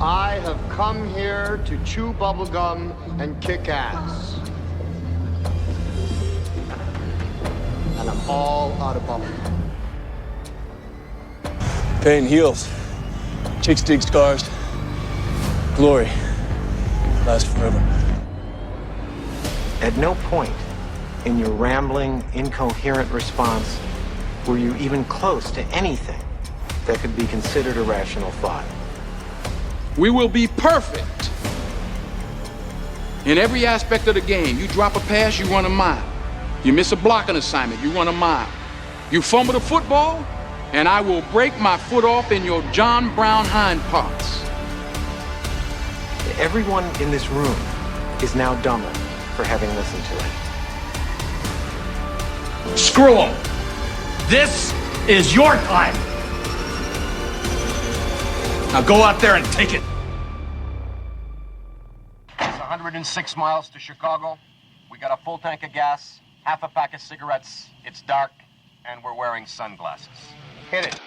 I have come here to chew bubblegum and kick ass. And I'm all out of bubblegum. Pain heals. Chicks dig scars. Glory lasts forever. At no point in your rambling, incoherent response were you even close to anything that could be considered a rational thought. We will be perfect in every aspect of the game. You drop a pass, you run a mile. You miss a blocking assignment, you run a mile. You fumble the football, and I will break my foot off in your John Brown hind parts. Everyone in this room is now dumber for having listened to it. Screw them. This is your time. Now go out there and take it. It's 106 miles to Chicago. We got a full tank of gas, half a pack of cigarettes. It's dark, and we're wearing sunglasses. Hit it.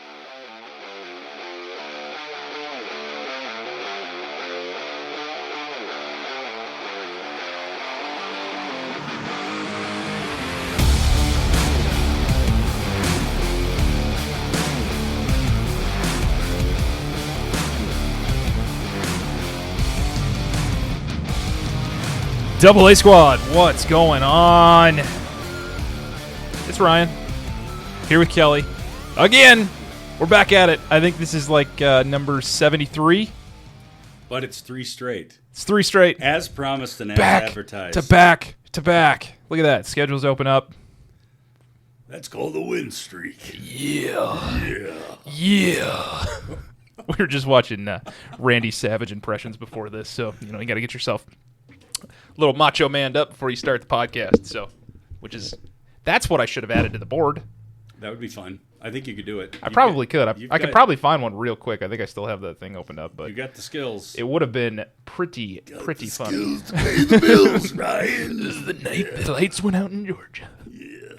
Double A Squad, what's going on? It's Ryan, here with Kelly. Again, we're back at it. I think this is like number 73. But it's 3 straight. It's 3 straight. As promised and as back advertised. to back to back. Look at that. Schedules open up. That's called the win streak. Yeah. We were just watching Randy Savage impressions before this, so you got to get yourself a little macho manned up before you start the podcast. So, that's what I should have added to the board. That would be fun. I think you could do it. I probably could. I could probably find one real quick. I think I still have that thing opened up, but you got the skills. It would have been pretty fun. Skills to pay the bills, Ryan. This is the night the lights went out in Georgia. Yeah.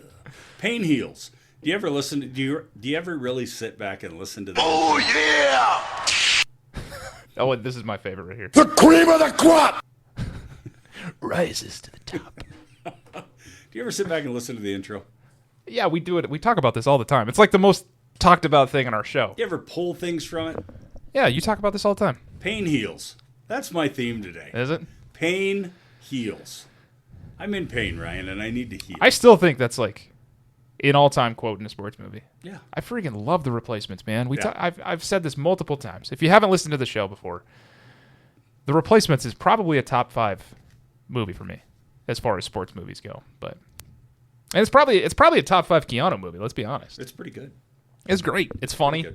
Pain heals. Do you ever listen? Do you ever really sit back and listen to that? Oh, yeah! Oh, and this is my favorite right here. The cream of the crop! Rises to the top. Do you ever sit back and listen to the intro? Yeah, we do it. We talk about this all the time. It's like the most talked about thing on our show. Do you ever pull things from it? Yeah, you talk about this all the time. Pain heals. That's my theme today. Is it? Pain heals. I'm in pain, Ryan, and I need to heal. I still think that's like an all-time quote in a sports movie. Yeah. I freaking love The Replacements, man. Yeah. I've said this multiple times. If you haven't listened to the show before, The Replacements is probably a top 5 movie for me as far as sports movies go. And it's probably a top 5 Keanu movie. Let's be honest. It's pretty good. It's great. It's funny.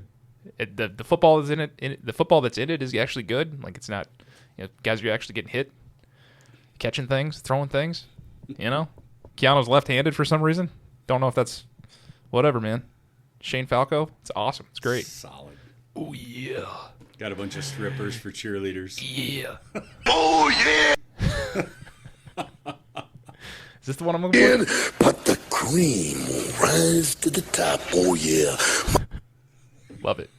The football is in it. The football that's in it is actually good. Like it's not, guys are actually getting hit, catching things, throwing things. Keanu's left-handed for some reason. Don't know if that's whatever, man. Shane Falco. It's awesome. It's great. Solid. Oh yeah. Got a bunch of strippers for cheerleaders. Yeah. Oh, yeah! Is this the one I'm looking for? But the cream will rise to the top. Oh, yeah. Love it.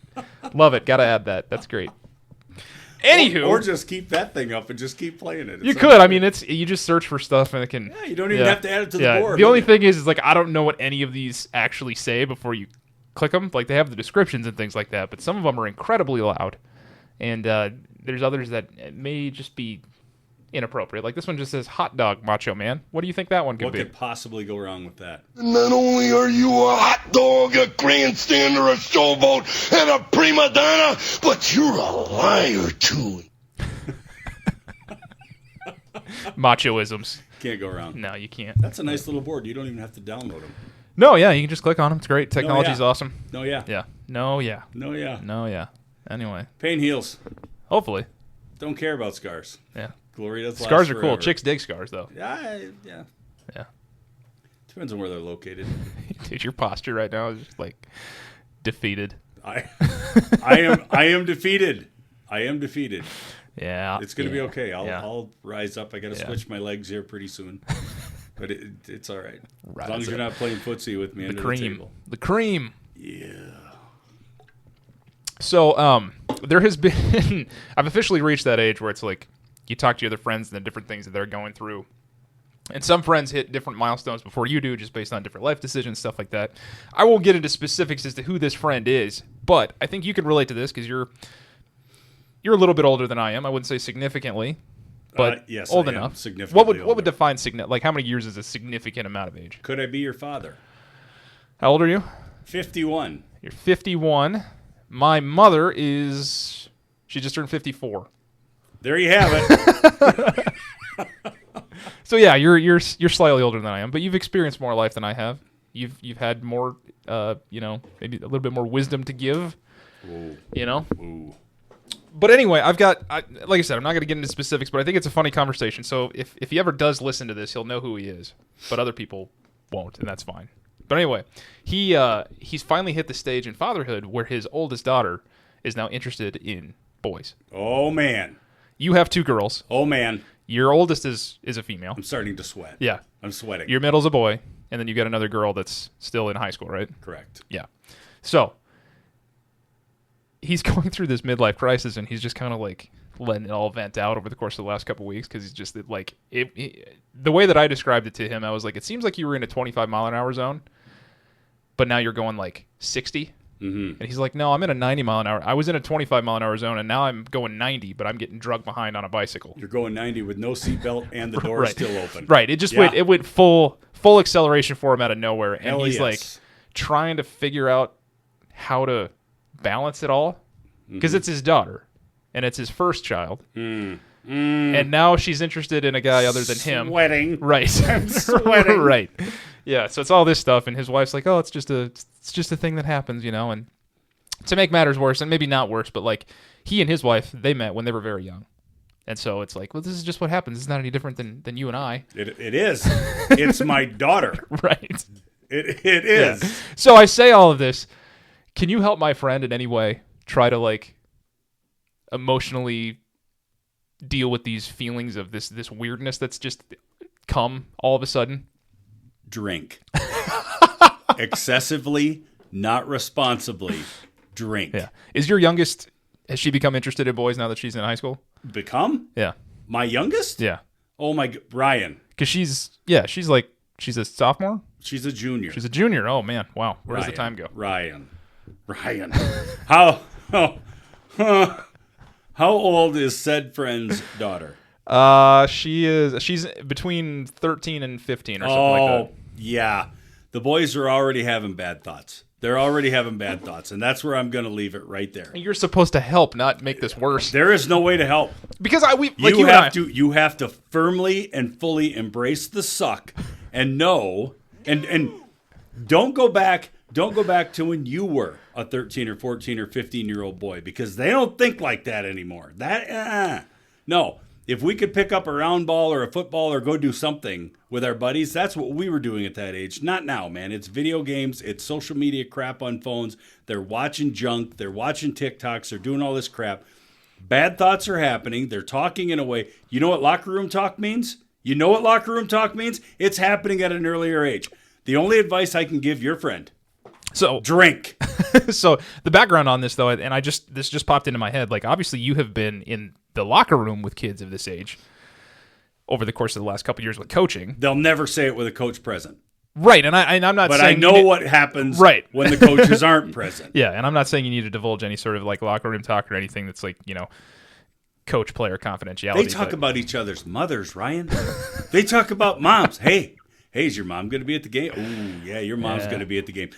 Love it. Gotta add that. That's great. Anywho. Or just keep that thing up and just keep playing it. You could. I mean, you just search for stuff and it can. Yeah, you don't even have to add it to the board. The only thing is like, I don't know what any of these actually say before you click them. Like, they have the descriptions and things like that, but some of them are incredibly loud. And there's others that may just be inappropriate. Like this one just says hot dog macho man. What do you think that one could be? What could possibly go wrong with that? Not only are you a hot dog, a grandstander, a showboat, and a prima donna, but you're a liar too. Machoisms. Can't go wrong. No, you can't. That's a nice little board. You don't even have to download them. No, yeah, you can just click on them. It's great. Technology's awesome. No, yeah. Yeah. No, yeah. No, yeah. No, yeah. Anyway. Pain heals. Hopefully. Don't care about scars. Yeah. Glory does last Scars are forever. cool. Chicks dig scars, though. Yeah. Yeah. Depends on where they're located. Dude, your posture right now is just like defeated. I am defeated. I am defeated. Yeah. It's gonna be okay. I'll rise up. I gotta switch my legs here pretty soon. But it's all right. As long as you're not playing footsie with me under the table. The cream. Yeah. So there has been I've officially reached that age where it's like you talk to your other friends and the different things that they're going through. And some friends hit different milestones before you do, just based on different life decisions, stuff like that. I won't get into specifics as to who this friend is, but I think you can relate to this because you're a little bit older than I am. I wouldn't say significantly, but yes, old I am enough. significantly What would define significant? Like how many years is a significant amount of age? Could I be your father? How old are you? 51. You're 51. My mother is. She just turned 54. There you have it. So yeah, you're slightly older than I am, but you've experienced more life than I have. You've had more, maybe a little bit more wisdom to give. Ooh. Ooh. But anyway, like I said, I'm not going to get into specifics, but I think it's a funny conversation. So if he ever does listen to this, he'll know who he is, but other people won't, and that's fine. But anyway, he's finally hit the stage in fatherhood where his oldest daughter is now interested in boys. Oh man. You have 2 girls. Oh man. Your oldest is a female. I'm starting to sweat. Yeah. I'm sweating. Your middle's a boy, and then you got another girl that's still in high school, right? Correct. Yeah. So he's going through this midlife crisis, and he's just kind of like letting it all vent out over the course of the last couple of weeks because he's just like the way that I described it to him, I was like, it seems like you were in a 25-mile-an-hour zone, but now you're going like 60. Mm-hmm. And he's like, no, I'm in a 90-mile-an-hour. I was in a 25-mile-an-hour zone, and now I'm going 90, but I'm getting drugged behind on a bicycle. You're going 90 with no seatbelt and the door right. still open. Right. It just went full acceleration for him out of nowhere, and Hell he's yes. like trying to figure out how to balance it all because it's his daughter, and it's his first child. And now she's interested in a guy other than him. Sweating. Right. I'm sweating. Right. Yeah, so it's all this stuff, and his wife's like, oh, it's just a thing that happens, and to make matters worse, and maybe not worse, but like he and his wife, they met when they were very young. And so it's like, well, this is just what happens. It's not any different than you and I. It is. It's my daughter. Right. It is. Yeah. So I say all of this. Can you help my friend in any way try to like emotionally deal with these feelings of this weirdness that's just come all of a sudden? Drink. Excessively, not responsibly. Drink. Yeah. Is your youngest, has she become interested in boys now that she's in high school? Become? Yeah. My youngest? Yeah. Oh my, Ryan. Because she's a sophomore? She's a junior. She's a junior. Oh man. Wow. Where does the time go? Ryan. How old is said friend's daughter? She's between 13 and 15 or something like that. Yeah. The boys are already having bad thoughts. They're already having bad thoughts, and that's where I'm going to leave it right there. You're supposed to help, not make this worse. There is no way to help. Because you have to firmly and fully embrace the suck and know and don't go back to when you were a 13 or 14 or 15-year-old boy, because they don't think like that anymore. No. If we could pick up a round ball or a football or go do something with our buddies, that's what we were doing at that age. Not now, man. It's video games. It's social media crap on phones. They're watching junk. They're watching TikToks. They're doing all this crap. Bad thoughts are happening. They're talking in a way. You know what locker room talk means? It's happening at an earlier age. The only advice I can give your friend, so drink. So the background on this, though, and this just popped into my head. Like, obviously, you have been in the locker room with kids of this age over the course of the last couple of years with coaching. They'll never say it with a coach present. Right, and I'm not but saying... But I know what happens when the coaches aren't present. Yeah, and I'm not saying you need to divulge any sort of like locker room talk or anything that's like, coach-player confidentiality. They talk about each other's mothers, Ryan. They talk about moms. Hey, is your mom going to be at the game? Oh, yeah, your mom's going to be at the game.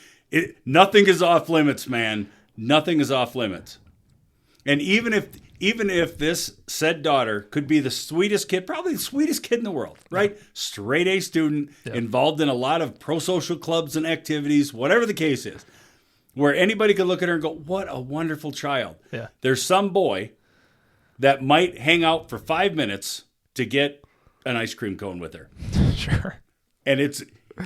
Nothing is off limits, man. Nothing is off limits. And even if this said daughter could be the sweetest kid, probably the sweetest kid in the world, right? Yeah. Straight A student, involved in a lot of pro-social clubs and activities, whatever the case is, where anybody could look at her and go, what a wonderful child. Yeah. There's some boy that might hang out for 5 minutes to get an ice cream cone with her. Sure. And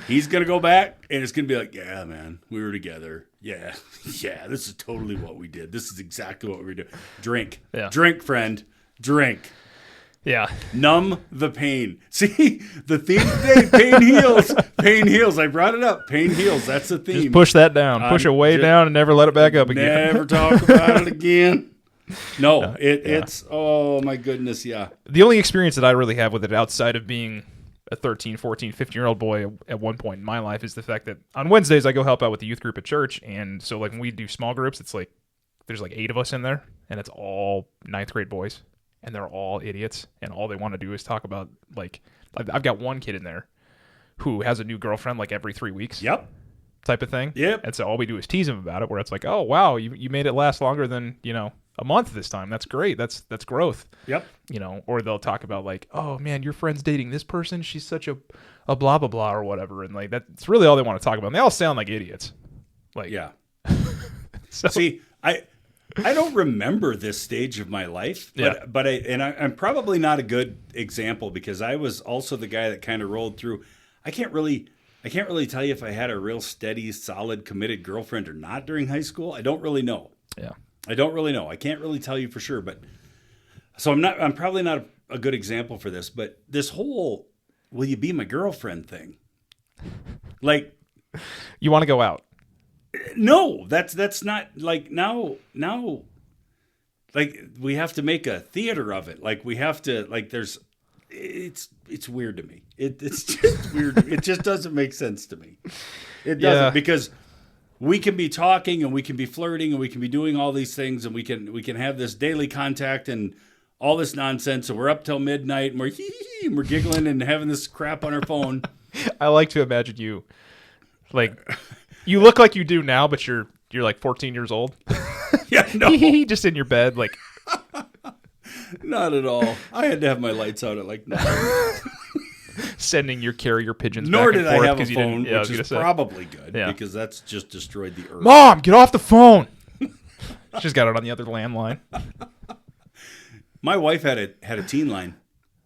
he's going to go back, and it's going to be like, yeah, man, we were together. Yeah, this is totally what we did. This is exactly what we were doing. Drink. Yeah. Drink, friend. Drink. Yeah. Numb the pain. See, the theme today, pain heals. Pain heals. I brought it up. Pain heals. That's the theme. Just push that down. Push it way down and never let it back up again. Never talk about it again. No, it's, oh my goodness, yeah. The only experience that I really have with it outside of being a 13, 14, 15-year-old boy at one point in my life is the fact that on Wednesdays I go help out with the youth group at church. And so like when we do small groups, it's like there's like 8 of us in there and it's all 9th grade boys and they're all idiots. And all they want to do is talk about like I've got one kid in there who has a new girlfriend like every 3 weeks. Yep. Type of thing. Yep. And so all we do is tease him about it where it's like, oh, wow, you made it last longer than, a month this time. That's great. That's growth. Yep. Or they'll talk about like, oh man, your friend's dating this person. She's such a blah, blah, blah or whatever. And like, that's really all they want to talk about. And they all sound like idiots. Like, yeah. So, see, I don't remember this stage of my life, but I'm probably not a good example because I was also the guy that kind of rolled through. I can't really tell you if I had a real steady, solid, committed girlfriend or not during high school. I don't really know. Yeah. I don't really know. I can't really tell you for sure, but so I'm probably not a good example for this, but this whole will you be my girlfriend thing. Like you want to go out. No, that's not like now like we have to make a theater of it. Like we have to like there's it's weird to me. It's just weird. It just doesn't make sense to me. It doesn't because we can be talking and we can be flirting and we can be doing all these things and we can have this daily contact and all this nonsense and we're up till midnight and we're giggling and having this crap on our phone. I like to imagine you like you look like you do now, but you're like 14 years old. Yeah, no. Just in your bed like not at all. I had to have my lights out at like 9. Sending your carrier pigeons Nor back and did I forth have a phone, which is say. probably good because that's just destroyed the earth. Mom, get off the phone. She's got it on the other landline. My wife had a teen line.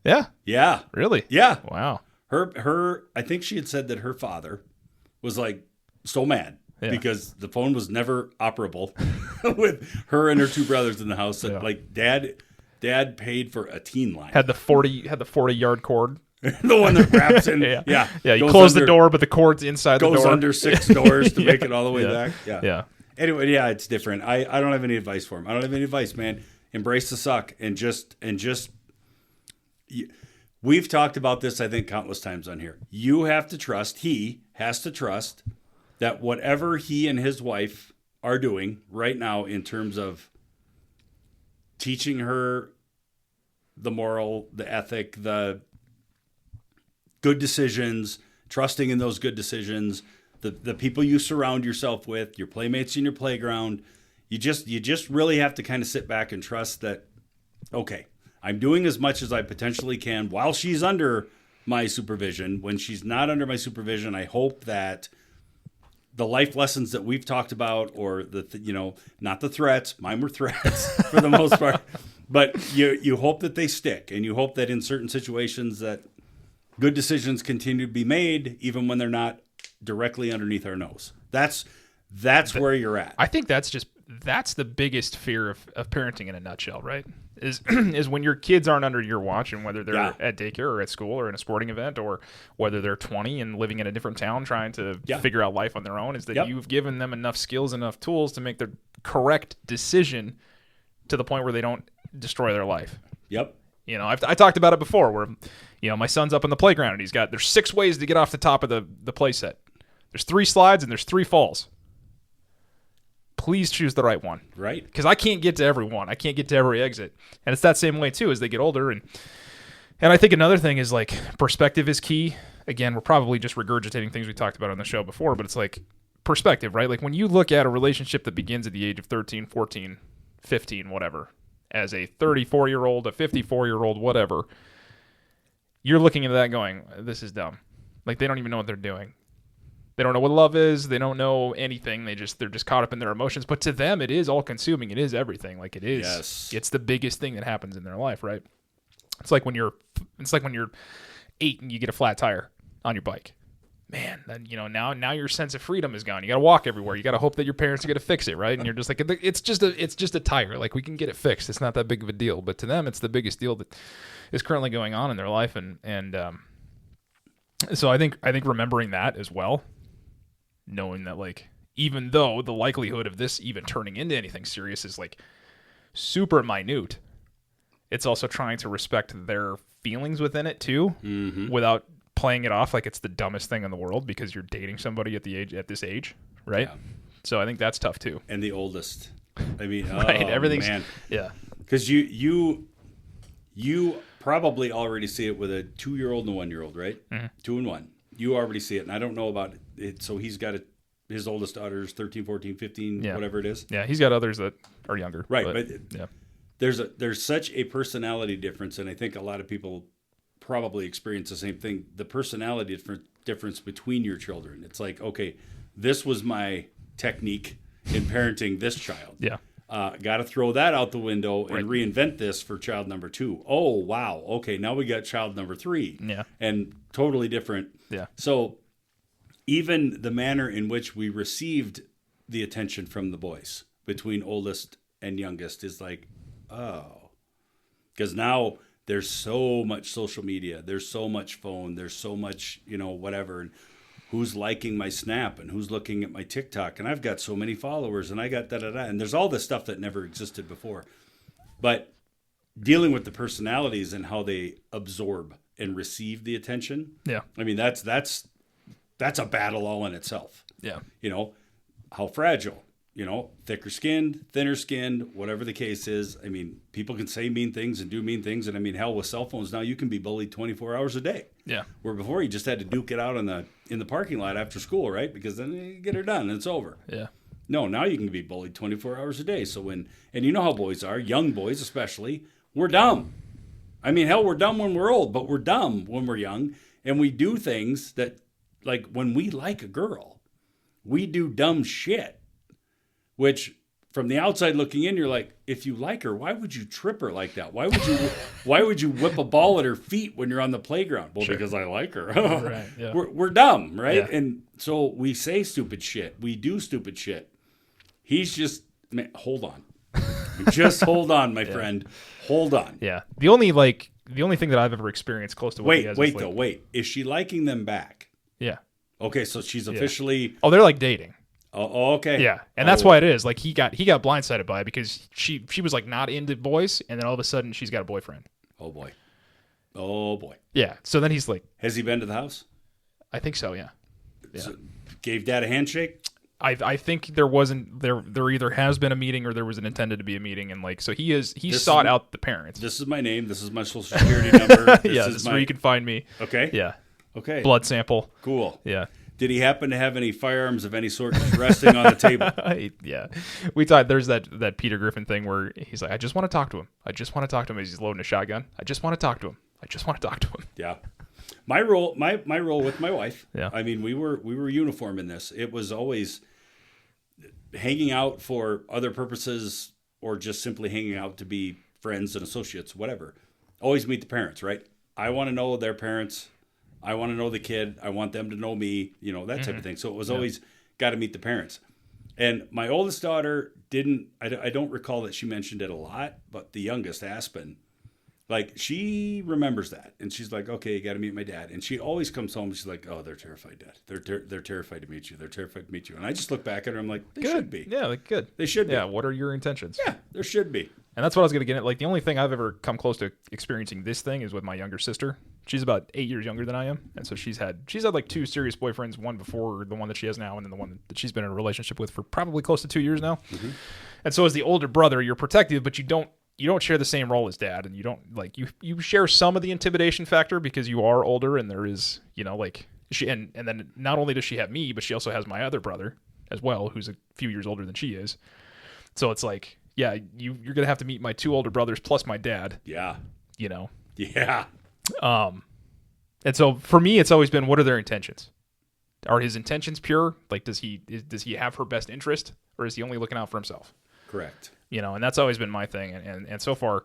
Yeah. Yeah. Really? Yeah. Wow. Her I think she had said that her father was like so mad because the phone was never operable with her and her 2 brothers in the house that like dad paid for a teen line. Had the 40-yard cord. The one that wraps in. Yeah. You close the door, but the cord's inside the door. Goes under 6 doors to make it all the way back. Yeah. Anyway, it's different. I don't have any advice for him. I don't have any advice, man. Embrace the suck and just. We've talked about this, I think, countless times on here. You have to trust. He has to trust that whatever he and his wife are doing right now in terms of teaching her the moral, the ethic, the good decisions, trusting in those good decisions, the people you surround yourself with, your playmates in your playground, you just really have to kind of sit back and trust that, okay, I'm doing as much as I potentially can while she's under my supervision. When she's not under my supervision, I hope that the life lessons that we've talked about, or not the threats, mine were threats for the most part, but you hope that they stick, and you hope that in certain situations that good decisions continue to be made, even when they're not directly underneath our nose. That's where you're at. I think that's the biggest fear of parenting in a nutshell, right? Is when your kids aren't under your watch, and whether they're at daycare or at school or in a sporting event, or whether they're 20 and living in a different town trying to figure out life on their own, is that you've given them enough skills, enough tools to make the correct decision to the point where they don't destroy their life. Yep. I talked about it before where, my son's up on the playground and there's 6 ways to get off the top of the play set. There's 3 slides and there's 3 falls. Please choose the right one. Right. Because I can't get to every one. I can't get to every exit. And it's that same way, too, as they get older. And I think another thing is, like, perspective is key. Again, we're probably just regurgitating things we talked about on the show before, but it's like perspective, right? Like when you look at a relationship that begins at the age of 13, 14, 15, whatever, as a 34-year-old, a 54-year-old, whatever, you're looking at that going, this is dumb. Like, they don't even know what they're doing. They don't know what love is. They don't know anything. They're just caught up in their emotions. But to them, it is all consuming. It is everything. Like, it is. Yes. It's the biggest thing that happens in their life, right? It's like when you're 8 and you get a flat tire on your bike. man, then, now your sense of freedom is gone. You got to walk everywhere. You got to hope that your parents are going to fix it, right? And you're just like, it's just a tire. Like, we can get it fixed. It's not that big of a deal. But to them, it's the biggest deal that is currently going on in their life. And so I think remembering that as well, knowing that, like, even though the likelihood of this even turning into anything serious is like super minute, it's also trying to respect their feelings within it too, without playing it off like it's the dumbest thing in the world because you're dating somebody at this age, right? Yeah. So I think that's tough too. And the oldest, I mean, right? Everything's man. Yeah. Because you probably already see it with a 2-year-old and a 1-year-old, right? 2 and 1. You already see it, and I don't know about it. So he's got his oldest daughter's 13, 14, 15, whatever it is. Yeah, he's got others that are younger. Right, but yeah. There's such a personality difference, and I think a lot of people probably experience the same thing. The personality difference between your children. It's like, okay, this was my technique in parenting this child. Yeah. Got to throw that out the window and reinvent this for child number 2. Oh, wow. Okay, now we got child number 3. Yeah. And totally different. Yeah. So even the manner in which we received the attention from the boys between oldest and youngest is like, oh. Because now there's so much social media. There's so much phone. There's so much, whatever. And who's liking my Snap and who's looking at my TikTok. And I've got so many followers and I got da-da-da. And there's all this stuff that never existed before. But dealing with the personalities and how they absorb and receive the attention. Yeah. I mean, that's a battle all in itself. Yeah. How fragile. Thicker skinned, thinner skinned, whatever the case is. I mean, people can say mean things and do mean things. And I mean, hell, with cell phones now, you can be bullied 24 hours a day. Yeah. Where before you just had to duke it out in the parking lot after school, right? Because then you get her done and it's over. Yeah. No, now you can be bullied 24 hours a day. So and you know how boys are, young boys especially, we're dumb. I mean, hell, we're dumb when we're old, but we're dumb when we're young. And we do things that, like when we like a girl, we do dumb shit. Which, from the outside looking in, you're like, if you like her, why would you trip her like that? Why would you whip a ball at her feet when you're on the playground? Well, because I like her. Right, yeah. We're dumb, right? Yeah. And so we say stupid shit. We do stupid shit. He's just, man, hold on. Just hold on, my friend. Hold on. Yeah. The only thing that I've ever experienced close to what he has Wait. Is she liking them back? Yeah. Okay, so she's officially... Oh, they're like dating. Oh, okay. Yeah, and that's why it is. Like he got blindsided by it because she was like not into boys, and then all of a sudden she's got a boyfriend. Oh boy. Yeah. So then he's like, has he been to the house? I think so. Yeah. So, gave Dad a handshake? I think there either has been a meeting or there was an intended to be a meeting, and like so he sought out the parents. This is my name. This is my social security number. This is where you can find me. Okay. Yeah. Okay. Blood sample. Cool. Yeah. Did he happen to have any firearms of any sort just resting on the table? Yeah. We thought there's that Peter Griffin thing where he's like, I just want to talk to him. I just want to talk to him as he's loading a shotgun. I just want to talk to him. I just want to talk to him. Yeah. My role with my wife. Yeah. I mean, we were uniform in this. It was always hanging out for other purposes or just simply hanging out to be friends and associates, whatever. Always meet the parents, right? I want to know their parents. I want to know the kid. I want them to know me, that type of thing. So it was always got to meet the parents. And my oldest daughter I don't recall that she mentioned it a lot, but the youngest, Aspen, like she remembers that. And she's like, okay, you got to meet my dad. And she always comes home and she's like, oh, they're terrified, Dad. They're terrified to meet you. They're terrified to meet you. And I just look back at her. I'm like, they should be. Yeah, like good. They should be. Yeah, what are your intentions? Yeah, there should be. And that's what I was going to get at. Like, the only thing I've ever come close to experiencing this thing is with my younger sister. She's about 8 years younger than I am. And so she's had like 2 serious boyfriends, one before the one that she has now, and then the one that she's been in a relationship with for probably close to 2 years now. Mm-hmm. And so as the older brother, you're protective, but you don't share the same role as Dad. And you don't, like, you share some of the intimidation factor because you are older and there is, like, she, and then not only does she have me, but she also has my other brother as well, who's a few years older than she is. So it's like, yeah, you're going to have to meet my 2 older brothers plus my dad. Yeah. Yeah. And so for me, it's always been, what are their intentions? Are his intentions pure? Like, does he have her best interest, or is he only looking out for himself? Correct. And that's always been my thing. And so far,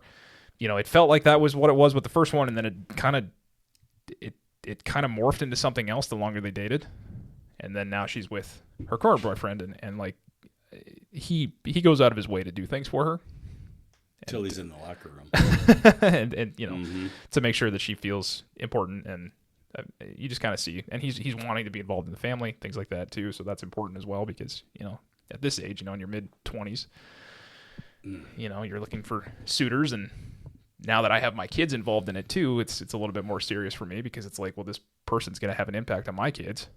it felt like that was what it was with the first one. And then it kind of, it kind of morphed into something else the longer they dated. And then now she's with her current boyfriend, and like he goes out of his way to do things for her. Till he's in the locker room. and you know, to make sure that she feels important, and you just kind of see, and he's wanting to be involved in the family, things like that too. So that's important as well, because, you know, at this age, you know, in your mid-20s, you know, you're looking for suitors, and now that I have my kids involved in it too, it's a little bit more serious for me, because it's like, well, this person's going to have an impact on my kids.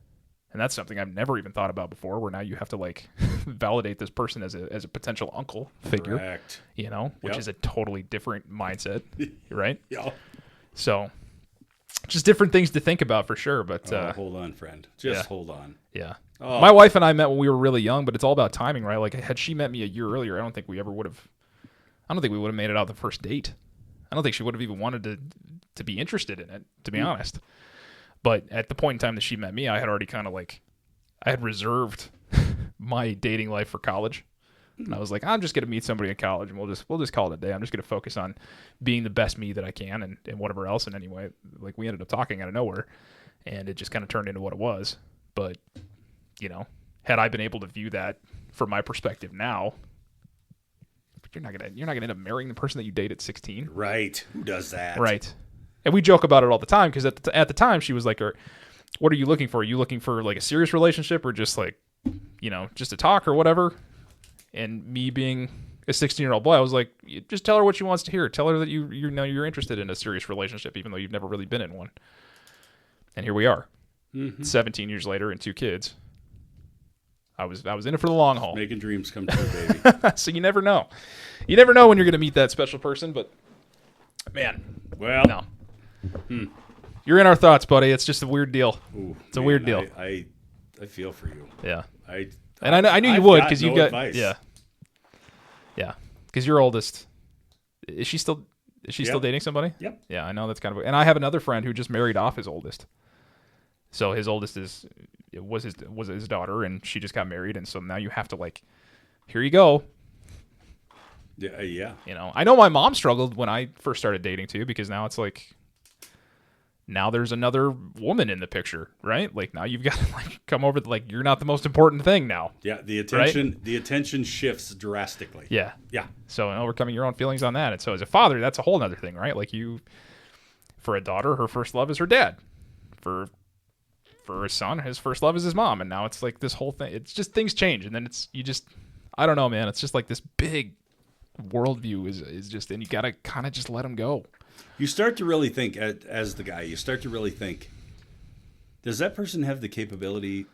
And that's something I've never even thought about before, where now you have to like validate this person as a potential uncle figure. Correct. You know, which is a totally different mindset, right? Yeah. So just different things to think about for sure. But hold on, friend. Just hold on. Yeah. Oh. My wife and I met when we were really young, but it's all about timing, right? Like, had she met me a year earlier, I don't think we would have made it out the first date. I don't think she would have even wanted to be interested in it, to be honest. But at the point in time that she met me, I had already kind of like, I had reserved my dating life for college. And I was like, I'm just going to meet somebody in college, and we'll just call it a day. I'm just going to focus on being the best me that I can, and whatever else. And anyway, like, we ended up talking out of nowhere, and it just kind of turned into what it was. But, you know, had I been able to view that from my perspective now, you're not gonna end up marrying the person that you date at 16. Right. Who does that? Right. And we joke about it all the time, because at the time she was like, what are you looking for? Are you looking for like a serious relationship, or just like, you know, just to talk or whatever? And me being a 16-year-old boy, I was like, just tell her what she wants to hear. Tell her that you know you're interested in a serious relationship, even though you've never really been in one. And here we are, 17 years later, and 2 kids. I was in it for the long haul. Making dreams come true, baby. So you never know. You never know when you're going to meet that special person, but man, well, no. You're in our thoughts, buddy. It's just a weird deal. Ooh, it's a weird deal. I feel for you. Yeah. I knew you would, because no you've got advice. Yeah. Because your oldest, is she still dating somebody? Yep. Yeah, I know that's kind of. And I have another friend who just married off his oldest. So his oldest was his daughter, and she just got married, and so now you have to, like, here you go. Yeah. You know, I know my mom struggled when I first started dating too, because now it's like, now there's another woman in the picture, right? Like, now you've got to like come over, like, you're not the most important thing now. Yeah, the attention shifts drastically. Yeah. Yeah. So overcoming your own feelings on that. And so as a father, that's a whole other thing, right? Like, for a daughter, her first love is her dad. For a son, his first love is his mom. And now it's like this whole thing. It's just, things change. And then I don't know, man. It's just like this big worldview is just, and you got to kind of just let them go. You start to really think, as the guy, does that person have the capability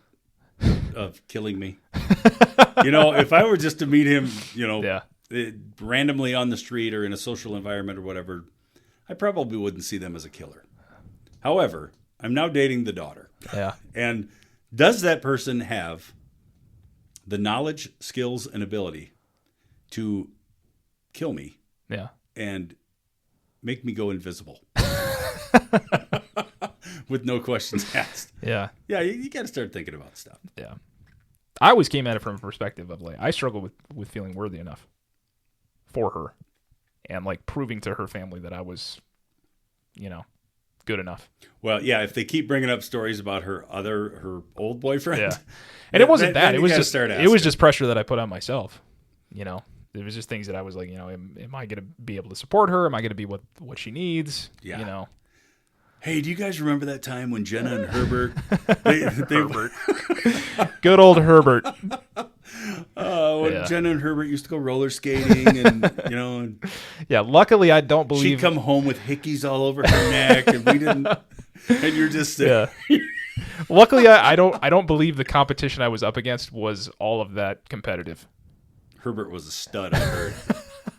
of killing me? You know, if I were just to meet him, you know, randomly on the street or in a social environment or whatever, I probably wouldn't see them as a killer. However, I'm now dating the daughter. Yeah. And does that person have the knowledge, skills, and ability to kill me? Yeah. And make me go invisible with no questions asked. Yeah. Yeah, you got to start thinking about stuff. Yeah. I always came at it from a perspective of, like, I struggle with feeling worthy enough for her, and like proving to her family that I was, you know, good enough. Well, yeah, if they keep bringing up stories about her old boyfriend. Yeah. And it wasn't that. It was just pressure that I put on myself, you know. It was just things that I was like, you know, am I going to be able to support her? Am I going to be what she needs? Yeah. You know. Hey, do you guys remember that time when Jenna and Herbert? Herbert. Good old Herbert. When Jenna and Herbert used to go roller skating, and you know. And yeah, luckily I don't believe she'd come home with hickeys all over her neck, and we didn't. And you're just yeah. Luckily, I don't believe the competition I was up against was all of that competitive. Herbert was a stud, I heard.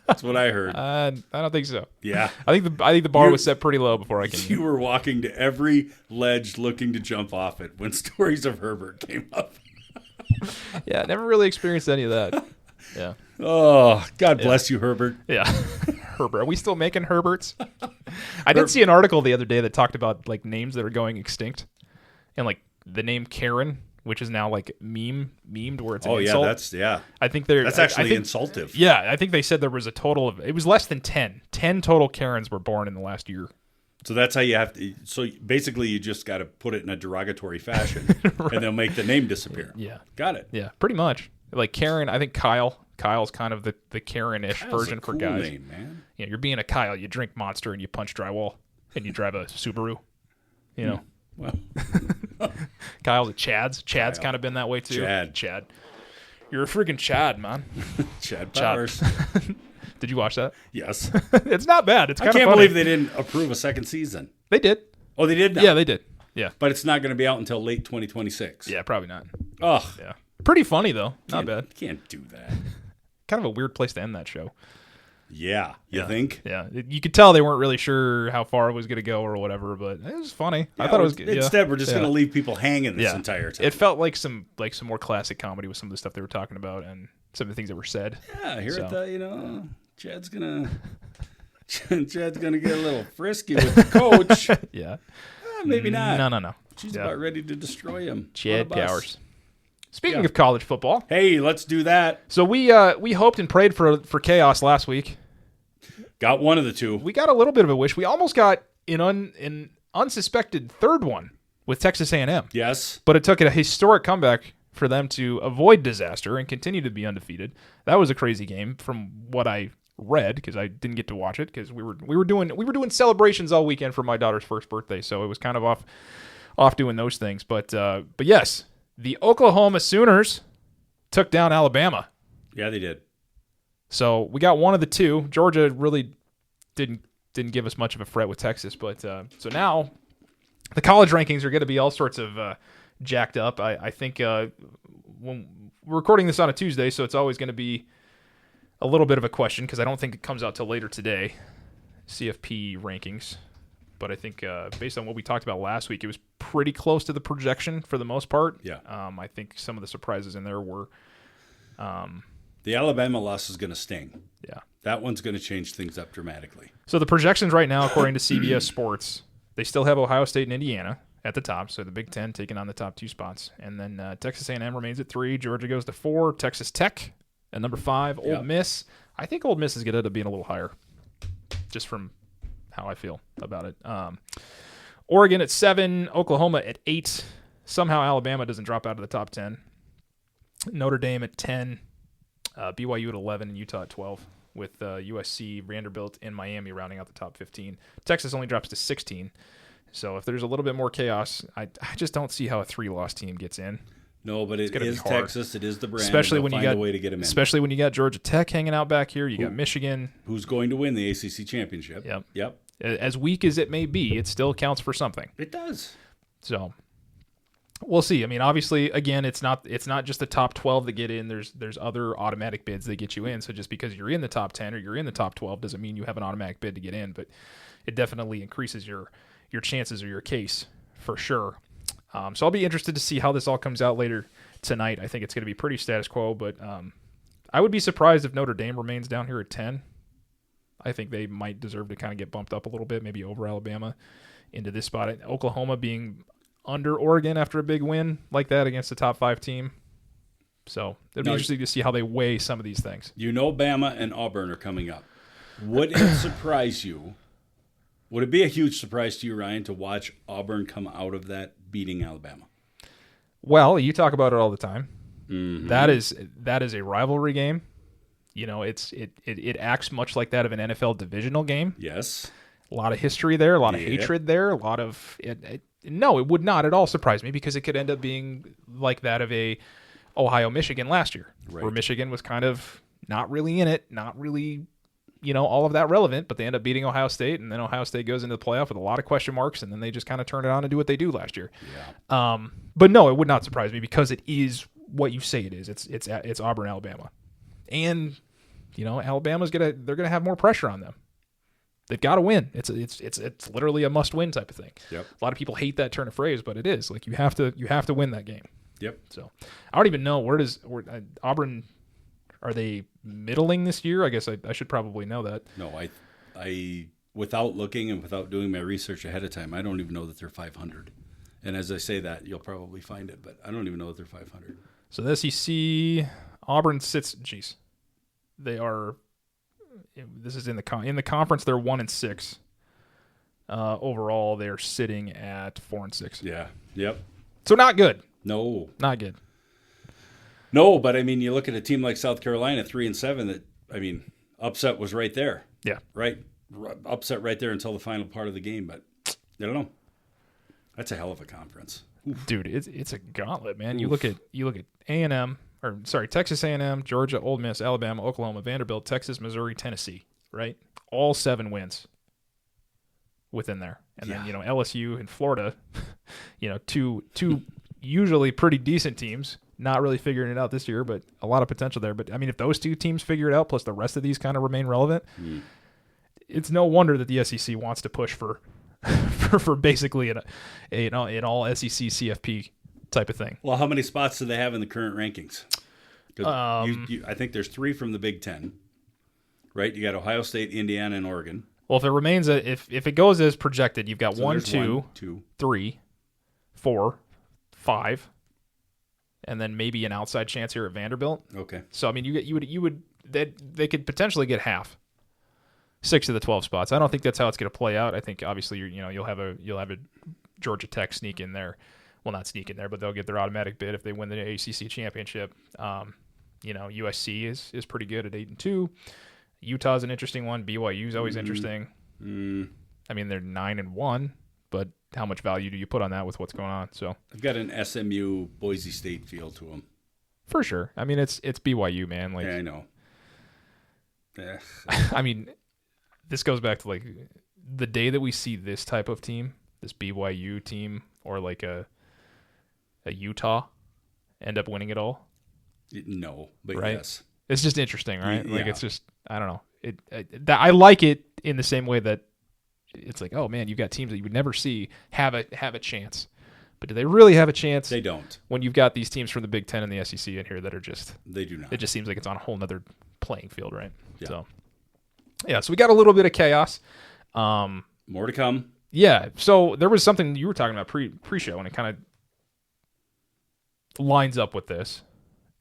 That's what I heard. I don't think so. Yeah, I think the bar was set pretty low before I came. You were walking to every ledge looking to jump off it when stories of Herbert came up. Yeah, I never really experienced any of that. Yeah. Oh, God bless you, Herbert. Yeah. Herbert. Are we still making Herberts? I did see an article the other day that talked about like names that are going extinct, and like the name Karen, which is now like memed where it's an insult. I think that's actually insultive. Yeah, I think they said there was a total of, it was less than 10 total Karens were born in the last year. So that's how you have to. So basically, you just got to put it in a derogatory fashion, Right. and they'll make the name disappear. Yeah. Got it. Yeah, pretty much. Like Karen, I think Kyle's kind of the Karen-ish Kyle's version a for cool guys. name, man. Yeah, you're being a Kyle. You drink Monster and you punch drywall and you drive a Subaru. You know, Well, Kyle's a Chad's. Chad's kind of been that way too. Chad. You're a freaking Chad, man. Chad Powers. Did you watch that? Yes. It's not bad. It's I kind of can't funny. believe they didn't approve a second season. They did. Oh, they did now? Yeah, they did. Yeah. But it's not going to be out until late 2026. Yeah, probably not. Ugh. Yeah. Pretty funny though. Not bad. Can't do that. Kind of a weird place to end that show. Yeah. You think? Yeah. You could tell they weren't really sure how far it was going to go or whatever, but it was funny. I thought it was good. Instead, we're just going to leave people hanging this Yeah. entire time. It felt like some more classic comedy with some of the stuff they were talking about and some of the things that were said. Yeah, here So. at the, Chad's gonna get a little frisky with the coach. Yeah. Maybe not. No. She's Yeah. about ready to destroy him. Chad On a bus. Powers. Speaking of college football, Hey, let's do that. so we hoped and prayed for chaos last week. Got one of the two. We got a little bit of a wish. We almost got an unsuspected third one with Texas A&M. Yes. But it took a historic comeback for them to avoid disaster and continue to be undefeated. That was a crazy game from what I read, because I didn't get to watch it because we were doing celebrations all weekend for my daughter's first birthday, so it was kind of off doing those things. But yes, the Oklahoma Sooners took down Alabama. Yeah, they did. So we got one of the two. Georgia really didn't give us much of a fret with Texas, but so now the college rankings are going to be all sorts of jacked up. I think when we're recording this on a Tuesday, so it's always going to be a little bit of a question because I don't think it comes out till later today, CFP rankings. But I think based on what we talked about last week, it was pretty close to the projection for the most part. Yeah. I think some of the surprises in there were The Alabama loss is going to sting. yeah. That one's going to change things up dramatically. So the projections right now, according to CBS Sports, they still have Ohio State and Indiana at the top. So the Big Ten taking on the top two spots, and then Texas A&M remains at 3. Georgia goes to 4. Texas Tech at number 5. Ole Miss. I think Ole Miss is going to end up being a little higher, just from how I feel about it. Oregon at 7. Oklahoma at 8. Somehow Alabama doesn't drop out of the top 10. Notre Dame at 10. BYU at 11 and Utah at 12. With USC, Vanderbilt, and Miami rounding out the top 15. Texas only drops to 16. So if there's a little bit more chaos, I just don't see how a 3-loss team gets in. No, but it is Texas. It is the brand. Especially when you got a way to get them in. Especially when you got Georgia Tech hanging out back here. You got Michigan. Who's going to win the ACC championship? Yep. As weak as it may be, it still counts for something. It does. So we'll see. I mean, obviously, again, it's not just the top 12 that get in. There's other automatic bids that get you in. So just because you're in the top 10 or you're in the top 12 doesn't mean you have an automatic bid to get in. But it definitely increases your chances or your case for sure. So I'll be interested to see how this all comes out later tonight. I think it's going to be pretty status quo, but I would be surprised if Notre Dame remains down here at 10. I think they might deserve to kind of get bumped up a little bit, maybe over Alabama into this spot. Oklahoma being under Oregon after a big win like that against a top 5 team. So it'll be interesting to see how they weigh some of these things. You know Bama and Auburn are coming up. Would it surprise you? Would it be a huge surprise to you, Ryan, to watch Auburn come out of that beating Alabama? Well, you talk about it all the time. Mm-hmm. That is a rivalry game. You know, it acts much like that of an NFL divisional game. Yes. A lot of history there, a lot of hatred there, a lot of no, it would not at all surprise me because it could end up being like that of a Ohio-Michigan last year, where Michigan was kind of not really in it, not really, all of that relevant, but they end up beating Ohio State, and then Ohio State goes into the playoff with a lot of question marks, and then they just kind of turn it on and do what they do last year. Yeah. But no, it would not surprise me because it is what you say it is. It's Auburn, Alabama, and Alabama's they're gonna have more pressure on them. They've got to win. It's literally a must-win type of thing. Yep. A lot of people hate that turn of phrase, but it is. Like you have to win that game. Yep. So I don't even know where Auburn, are they middling this year? I guess I should probably know that. No, I without looking and without doing my research ahead of time, I don't even know that they're 500. And as I say that, you'll probably find it, but I don't even know that they're 500. So the SEC, Auburn sits. They are. This is in the conference. They're 1-6. Overall, they're sitting at 4-6. Yeah. Yep. So not good. No. Not good. No, but I mean, you look at a team like South Carolina, 3-7. That upset was right there. Yeah. Right. Upset right there until the final part of the game. But I don't know. That's a hell of a conference. Dude, it's a gauntlet, man. You look at A&M, or sorry, Texas A&M, Georgia, Ole Miss, Alabama, Oklahoma, Vanderbilt, Texas, Missouri, Tennessee, right? All 7 wins within there. And then, LSU and Florida, two usually pretty decent teams, not really figuring it out this year, but a lot of potential there. But I mean, if those 2 teams figure it out, plus the rest of these kind of remain relevant, it's no wonder that the SEC wants to push for basically an all SEC CFP type of thing. Well, how many spots do they have in the current rankings? I think there's 3 from the Big Ten, right? You got Ohio State, Indiana, and Oregon. Well, if it remains if it goes as projected, you've got So 1, there's 2, 1, 2, 3, 4, 5, and then maybe an outside chance here at Vanderbilt. Okay. So I mean, they could potentially get half. 6 of the 12 spots. I don't think that's how it's going to play out. I think obviously you'll have a Georgia Tech sneak in there. Well, not sneak in there, but they'll get their automatic bid if they win the ACC championship. USC is pretty good at 8-2. Utah's an interesting one. BYU is always interesting. I mean, they're 9-1, but how much value do you put on that with what's going on? So I've got an SMU Boise State feel to them. For sure. I mean, it's BYU, man. Like, yeah, I know. Yeah. I mean, this goes back to like the day that we see this type of team, this BYU team, or like a Utah end up winning it all. No, but right? yes. It's just interesting, right? Yeah. Like, it's just, I don't know. I like it in the same way that it's like, oh man, you've got teams that you would never see have a chance. But do they really have a chance? They don't. When you've got these teams from the Big Ten and the SEC in here that are just, they do not. It just seems like it's on a whole nother playing field, right? Yeah. So we got a little bit of chaos. More to come. Yeah. So there was something you were talking about pre-show, and it kind of lines up with this.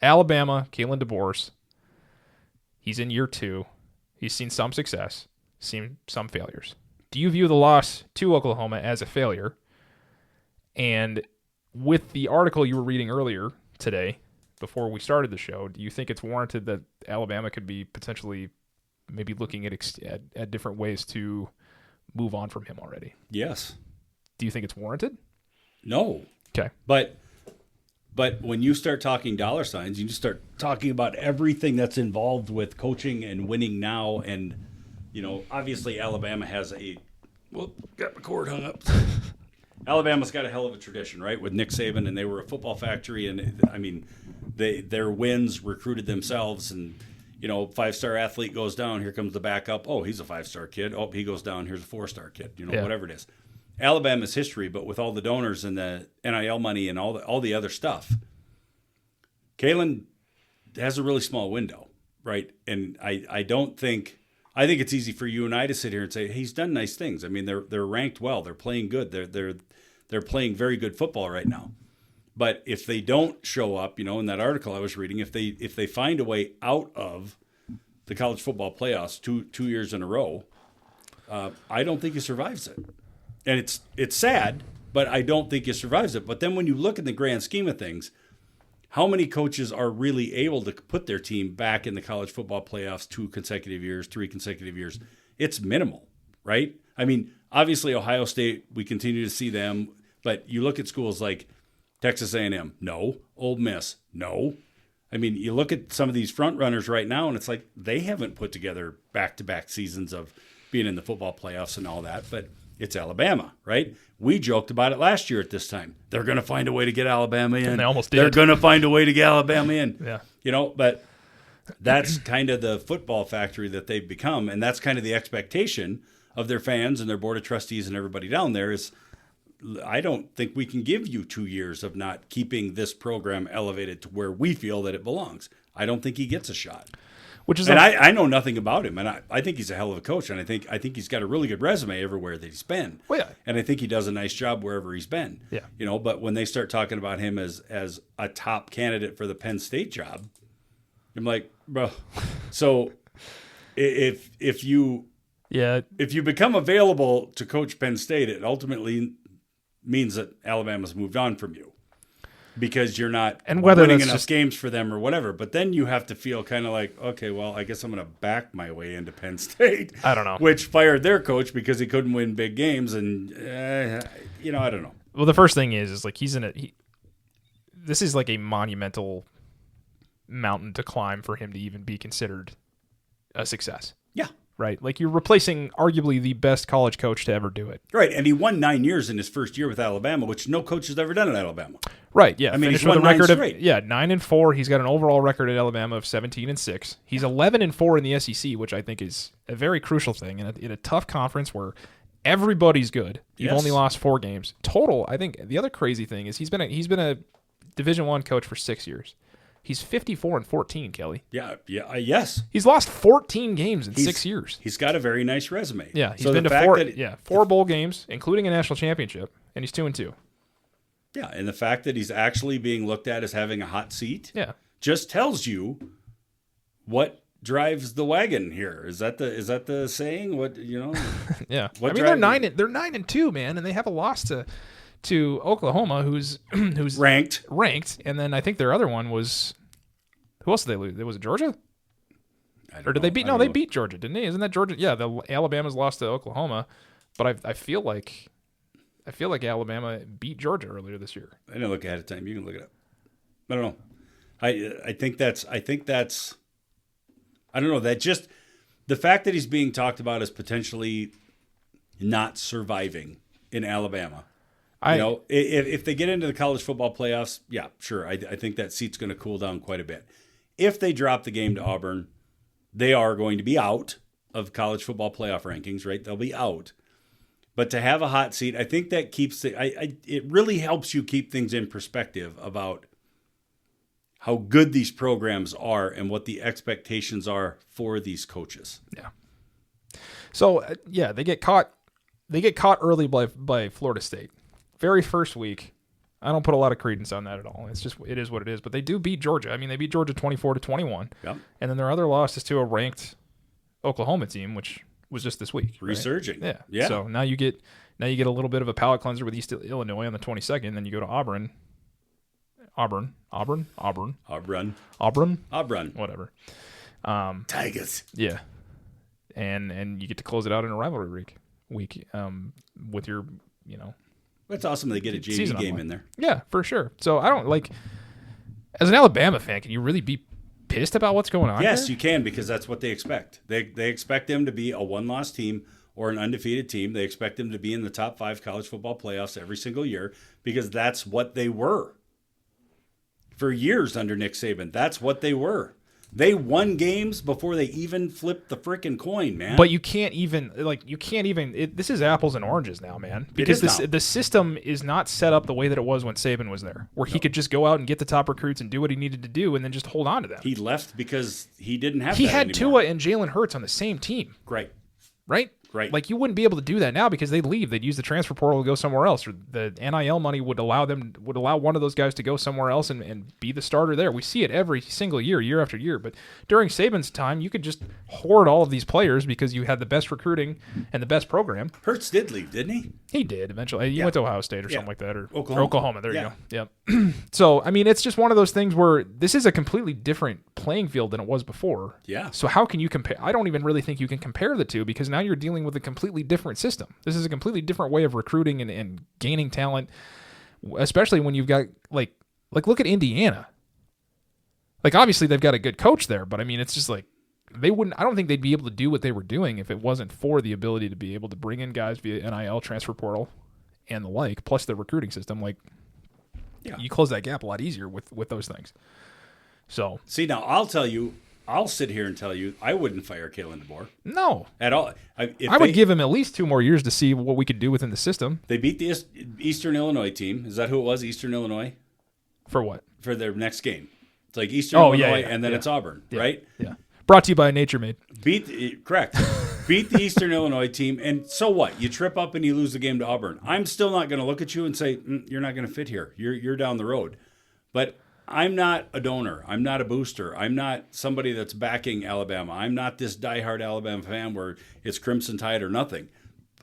Alabama, Kalen DeBoer, he's in year 2. He's seen some success, seen some failures. Do you view the loss to Oklahoma as a failure? And with the article you were reading earlier today, before we started the show, do you think it's warranted that Alabama could be potentially maybe looking at different ways to move on from him already? Yes. Do you think it's warranted? No. Okay. But when you start talking dollar signs, you just start talking about everything that's involved with coaching and winning now. And, obviously Alabama has got my cord hung up. Alabama's got a hell of a tradition, right? With Nick Saban, and they were a football factory. And, I mean, their wins recruited themselves. And, 5-star athlete goes down, here comes the backup. Oh, he's a 5-star kid. Oh, he goes down, here's a 4-star kid. Whatever it is. Alabama's history, but with all the donors and the NIL money and all the other stuff, Kalen has a really small window, right? And I think it's easy for you and I to sit here and say, hey, he's done nice things. I mean, they're ranked well, they're playing good, they're playing very good football right now. But if they don't show up, in that article I was reading, if they find a way out of the college football playoffs two years in a row, I don't think he survives it. And it's sad, but I don't think he survives it. But then when you look in the grand scheme of things, how many coaches are really able to put their team back in the college football playoffs 2 consecutive years, 3 consecutive years? It's minimal, right? I mean, obviously Ohio State, we continue to see them, but you look at schools like Texas A&M, no. Ole Miss, no. I mean, you look at some of these front runners right now, and it's like they haven't put together back-to-back seasons of being in the football playoffs and all that, but it's Alabama, right? We joked about it last year at this time. They're going to find a way to get Alabama in. And they almost did. They're going to find a way to get Alabama in. Yeah. But that's kind of the football factory that they've become, and that's kind of the expectation of their fans and their board of trustees and everybody down there is, I don't think we can give you 2 years of not keeping this program elevated to where we feel that it belongs. I don't think he gets a shot. I know nothing about him, and I think he's a hell of a coach, and I think he's got a really good resume everywhere that he's been. Well, yeah. And I think he does a nice job wherever he's been. Yeah. But when they start talking about him as a top candidate for the Penn State job, I'm like, bro. So if you Yeah. If you become available to coach Penn State, it ultimately means that Alabama's moved on from you because you're not winning enough games for them or whatever. But then you have to feel kind of like, okay, well, I guess I'm going to back my way into Penn State. I don't know. Which fired their coach because he couldn't win big games. And, I don't know. Well, the first thing is like this is like a monumental mountain to climb for him to even be considered a success. Yeah. Right? Like you're replacing arguably the best college coach to ever do it. Right, and he won 9 years in his first year with Alabama, which no coach has ever done at Alabama. Right, yeah. I mean, Finished he's won with a record 9 straight. 9-4. He's got an overall record at Alabama of 17-6. He's 11-4 in the SEC, which I think is a very crucial thing in a tough conference where everybody's good. You've only lost 4 games total. I think the other crazy thing is he's been a Division I coach for 6 years. He's 54-14, Kelly. Yes. He's lost 14 games in 6 years. He's got a very nice resume. Yeah, he's been to 4 bowl games, including a national championship, and he's 2-2. Yeah, and the fact that he's actually being looked at as having a hot seat, just tells you what drives the wagon here. Is that the saying? What Yeah. I mean, they're 9-2, man, and they have a loss to Oklahoma, who's ranked, and then I think their other one was who else did they lose? Was it Georgia? Or did they beat? No, they beat Georgia, didn't they? Isn't that Georgia? Yeah, the Alabama's lost to Oklahoma, but I feel like Alabama beat Georgia earlier this year. I didn't look ahead of time. You can look it up. I don't know. I think that's I don't know. That just the fact that he's being talked about as potentially not surviving in Alabama. If they get into the college football playoffs, yeah, sure. I think that seat's going to cool down quite a bit. If they drop the game to Auburn, they are going to be out of college football playoff rankings, right? They'll be out. But to have a hot seat, I think that keeps it really helps you keep things in perspective about how good these programs are and what the expectations are for these coaches. Yeah. So, they get caught early by Florida State. Very first week, I don't put a lot of credence on that at all. It is what it is. But they do beat Georgia. I mean, they beat Georgia 24-21. Yep. And then their other loss is to a ranked Oklahoma team, which was just this week. Resurging. Right? Yeah. So now you get a little bit of a palate cleanser with East Illinois on the 22nd. Then you go to Auburn. Whatever. Tigers. Yeah. And you get to close it out in a rivalry week with your, It's awesome they get a JV game in there. Yeah, for sure. So I don't as an Alabama fan, can you really be pissed about what's going on? Yes, here? you can, because that's what they expect. They expect them to be a one-loss team or an undefeated team. They expect them to be in the top 5 college football playoffs every single year, because that's what they were for years under Nick Saban. That's what they were. They won games before they even flipped the freaking coin, man. But you can't even this is apples and oranges now, man. Because the system is not set up the way that it was when Saban was there, where he could just go out and get the top recruits and do what he needed to do and then just hold on to them. He left because he didn't have He that had anymore. Tua and Jalen Hurts on the same team. Right. Right? Right. Like, you wouldn't be able to do that now because they'd leave. They'd use the transfer portal to go somewhere else, or the NIL money would allow one of those guys to go somewhere else and be the starter there. We see it every single year after year. But during Saban's time, you could just hoard all of these players because you had the best recruiting and the best program. Hurts did leave, didn't he? He did eventually. He went to Ohio State or something like that, or Oklahoma. There you go. Yep. So, I mean, it's just one of those things where this is a completely different playing field than it was before. Yeah. So how can you compare? I don't even really think you can compare the two, because now you're dealing with a completely different system. This is a completely different way of recruiting and gaining talent, especially when you've got like look at Indiana. Like, obviously they've got a good coach there, but I mean, it's just like I don't think they'd be able to do what they were doing if it wasn't for the ability to be able to bring in guys via NIL, transfer portal, and the like, plus the recruiting system. Like, you close that gap a lot easier with those things. So, see, now I'll sit here and tell you I wouldn't fire Kalen DeBoer. No. At all. I would give him at least 2 more years to see what we could do within the system. They beat the Eastern Illinois team. Is that who it was, Eastern Illinois? For what? For their next game. It's like Eastern Illinois, and then it's Auburn, right? Yeah. Brought to you by Nature Made. Correct. Beat the Eastern Illinois team, and so what? You trip up and you lose the game to Auburn. I'm still not going to look at you and say, you're not going to fit here. You're down the road. But I'm not a donor. I'm not a booster. I'm not somebody that's backing Alabama. I'm not this diehard Alabama fan where it's Crimson Tide or nothing.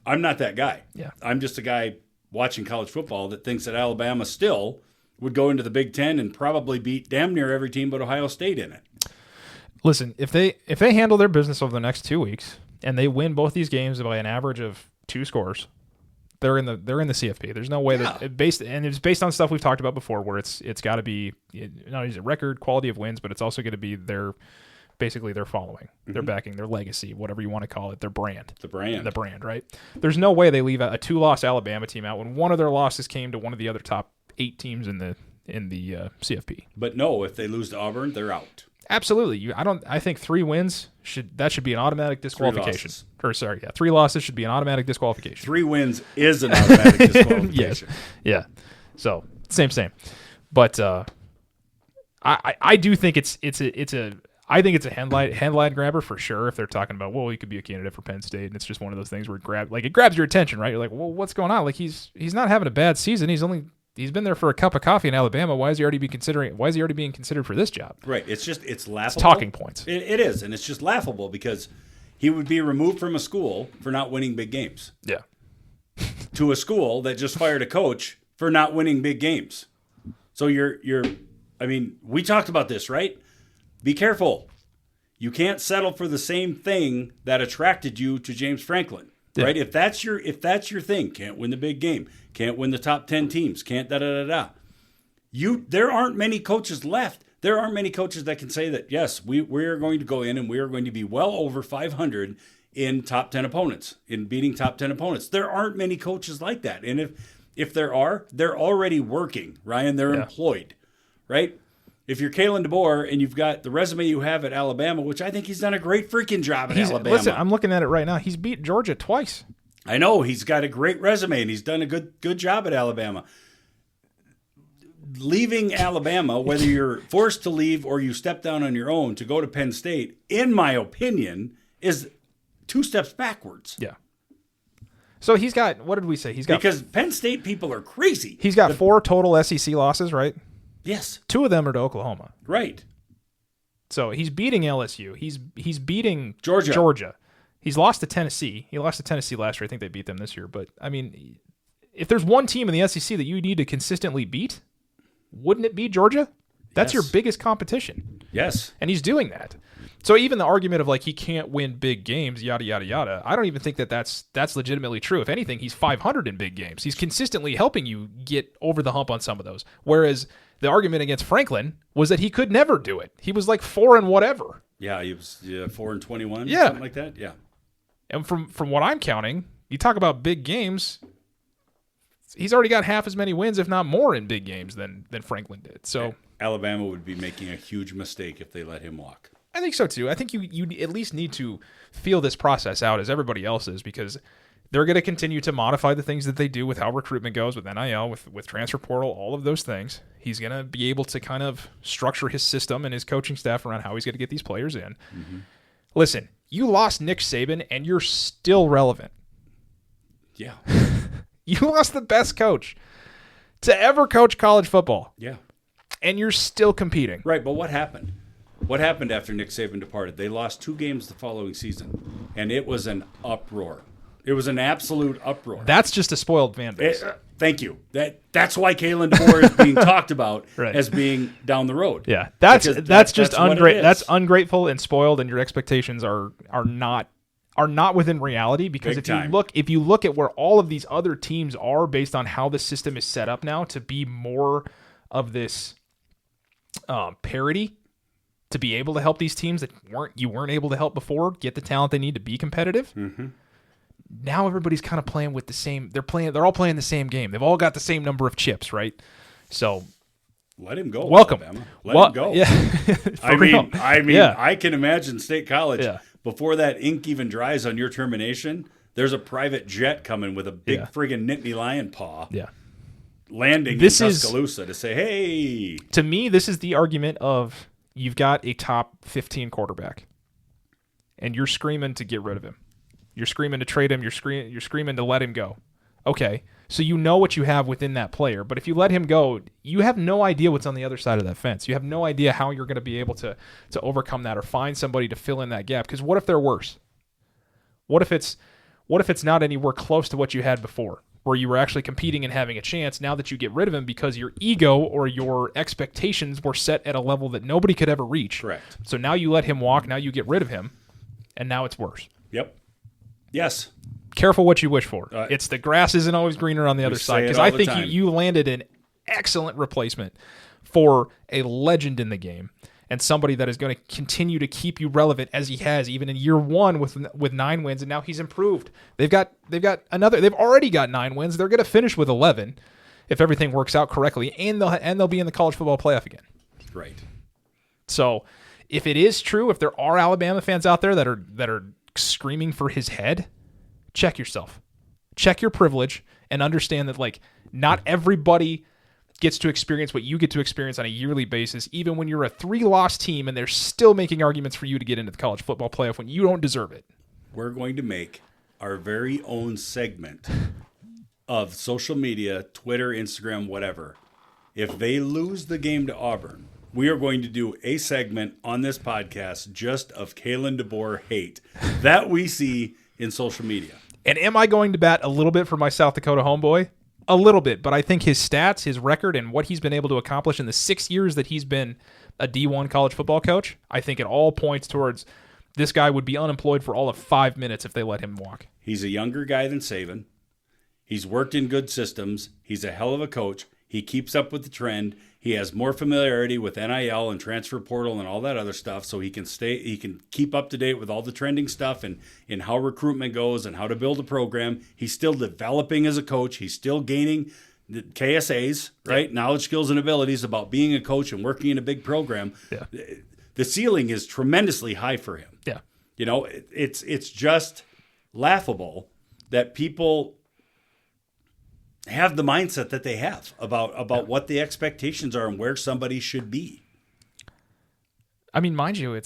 I'm not that guy. Yeah. I'm just a guy watching college football that thinks that Alabama still would go into the Big Ten and probably beat damn near every team but Ohio State in it. Listen, if they handle their business over the next 2 weeks and they win both these games by an average of 2 scores, they're in the CFP. There's no way that it's based on stuff we've talked about before, where it's got to be not only a record quality of wins, but it's also going to be their following, their backing, their legacy, whatever you want to call it, their brand. The brand, right? There's no way they leave a 2-loss Alabama team out when one of their losses came to one of the other top 8 teams in the CFP. But no, if they lose to Auburn, they're out. Absolutely. I think 3 wins should be an automatic disqualification. 3 losses should be an automatic disqualification. 3 wins is an automatic disqualification. Yes. Yeah. So same. But I do think it's a headline grabber for sure. If they're talking about, well, he could be a candidate for Penn State, and it's just one of those things where it grabs your attention, right? You're like, well, what's going on? Like he's not having a bad season. He's been there for a cup of coffee in Alabama. Why is he already being considered for this job? Right. It's laughable. It's talking points. It is, and it's just laughable because he would be removed from a school for not winning big games. Yeah. To a school that just fired a coach for not winning big games. So we talked about this, right? Be careful. You can't settle for the same thing that attracted you to James Franklin. Yeah. Right? If that's your thing, can't win the big game, can't win the top 10 teams, can't da-da-da-da. There aren't many coaches left. There aren't many coaches that can say that, yes, we are going to go in and we are going to be well over 500 in top 10 opponents, in beating top 10 opponents. There aren't many coaches like that. And if there are, they're already working, Ryan. They're employed, right? If you're Kalen DeBoer and you've got the resume you have at Alabama, which I think he's done a great freaking job at Alabama. Listen, I'm looking at it right now. He's beat Georgia twice. I know. He's got a great resume, and he's done a good job at Alabama. Leaving Alabama, whether you're forced to leave or you step down on your own to go to Penn State, in my opinion, is 2 steps backwards. Yeah. So he's got, what did we say? Because Penn State people are crazy. He's got 4 total SEC losses, right? Yes. 2 of them are to Oklahoma. Right. So he's beating LSU. He's beating Georgia. He's lost to Tennessee. He lost to Tennessee last year. I think they beat them this year. But, I mean, if there's one team in the SEC that you need to consistently beat, wouldn't it be Georgia? That's your biggest competition. Yes. And he's doing that. So even the argument of like he can't win big games, yada, yada, yada, I don't even think that's legitimately true. If anything, he's 500 in big games. He's consistently helping you get over the hump on some of those. Whereas the argument against Franklin was that he could never do it. He was like 4 and whatever. Yeah, he was 4 and 21, yeah, something like that. Yeah. And from what I'm counting, you talk about big games, he's already got half as many wins, if not more, in big games than Franklin did. So Alabama would be making a huge mistake if they let him walk. I think so too. I think you at least need to feel this process out as everybody else is, because they're going to continue to modify the things that they do with how recruitment goes, with NIL, with transfer portal, all of those things. He's going to be able to kind of structure his system and his coaching staff around how he's going to get these players in. Mm-hmm. Listen, you lost Nick Saban and you're still relevant. Yeah. You lost the best coach to ever coach college football. Yeah. And you're still competing. Right, but what happened? What happened after Nick Saban departed? They lost 2 games the following season, and it was an uproar. It was an absolute uproar. That's just a spoiled fan base. Thank you. That's why Kalen DeBoer is being talked about as being down the road. Yeah, that's just ungrateful. That's ungrateful and spoiled, and your expectations are not within reality. Because if you look at where all of these other teams are based on how the system is set up now to be more of this parity, to be able to help these teams that you weren't able to help before get the talent they need to be competitive. Mm-hmm. Now everybody's kind of playing with the same. They're all playing the same game. They've all got the same number of chips, right? So let him go. Welcome. Alabama. Let him go. Yeah. I mean, yeah. I can imagine State College before that ink even dries on your termination. There's a private jet coming with a big friggin' Nittany Lion paw. Yeah. Landing in Tuscaloosa to say, hey. To me, this is the argument of you've got a top 15 quarterback, and you're screaming to get rid of him. You're screaming to trade him. You're screaming to let him go. Okay, so you know what you have within that player. But if you let him go, you have no idea what's on the other side of that fence. You have no idea how you're going to be able to overcome that or find somebody to fill in that gap. Because what if they're worse? What if it's not anywhere close to what you had before, where you were actually competing and having a chance now that you get rid of him because your ego or your expectations were set at a level that nobody could ever reach. Correct. So now you let him walk, now you get rid of him, and now it's worse. Yep. Yes. Careful what you wish for. It's the grass isn't always greener on the other side. Because I think you landed an excellent replacement for a legend in the game and somebody that is going to continue to keep you relevant as he has even in year one with 9 wins, and now he's improved. They've already got 9 wins. They're going to finish with 11 if everything works out correctly, and they'll be in the college football playoff again. Right. So if it is true, if there are Alabama fans out there that are screaming for his head, check yourself. Check your privilege and understand that not everybody gets to experience what you get to experience on a yearly basis, even when you're a 3-loss team and they're still making arguments for you to get into the college football playoff when you don't deserve it. We're going to make our very own segment of social media, Twitter, Instagram, whatever. If they lose the game to Auburn, we are going to do a segment on this podcast just of Kalen DeBoer hate that we see in social media. And am I going to bat a little bit for my South Dakota homeboy? A little bit, but I think his stats, his record, and what he's been able to accomplish in the 6 years that he's been a D1 college football coach, I think it all points towards this guy would be unemployed for all of 5 minutes if they let him walk. He's a younger guy than Saban. He's worked in good systems. He's a hell of a coach. He keeps up with the trend. He has more familiarity with NIL and transfer portal and all that other stuff, so he can keep up to date with all the trending stuff and how recruitment goes and how to build a program. He's still developing as a coach. He's still gaining the KSAs, right? Yeah. Knowledge, skills, and abilities about being a coach and working in a big program. Yeah. The ceiling is tremendously high for him. Yeah. It's just laughable that people have the mindset that they have about what the expectations are and where somebody should be. I mean, mind you,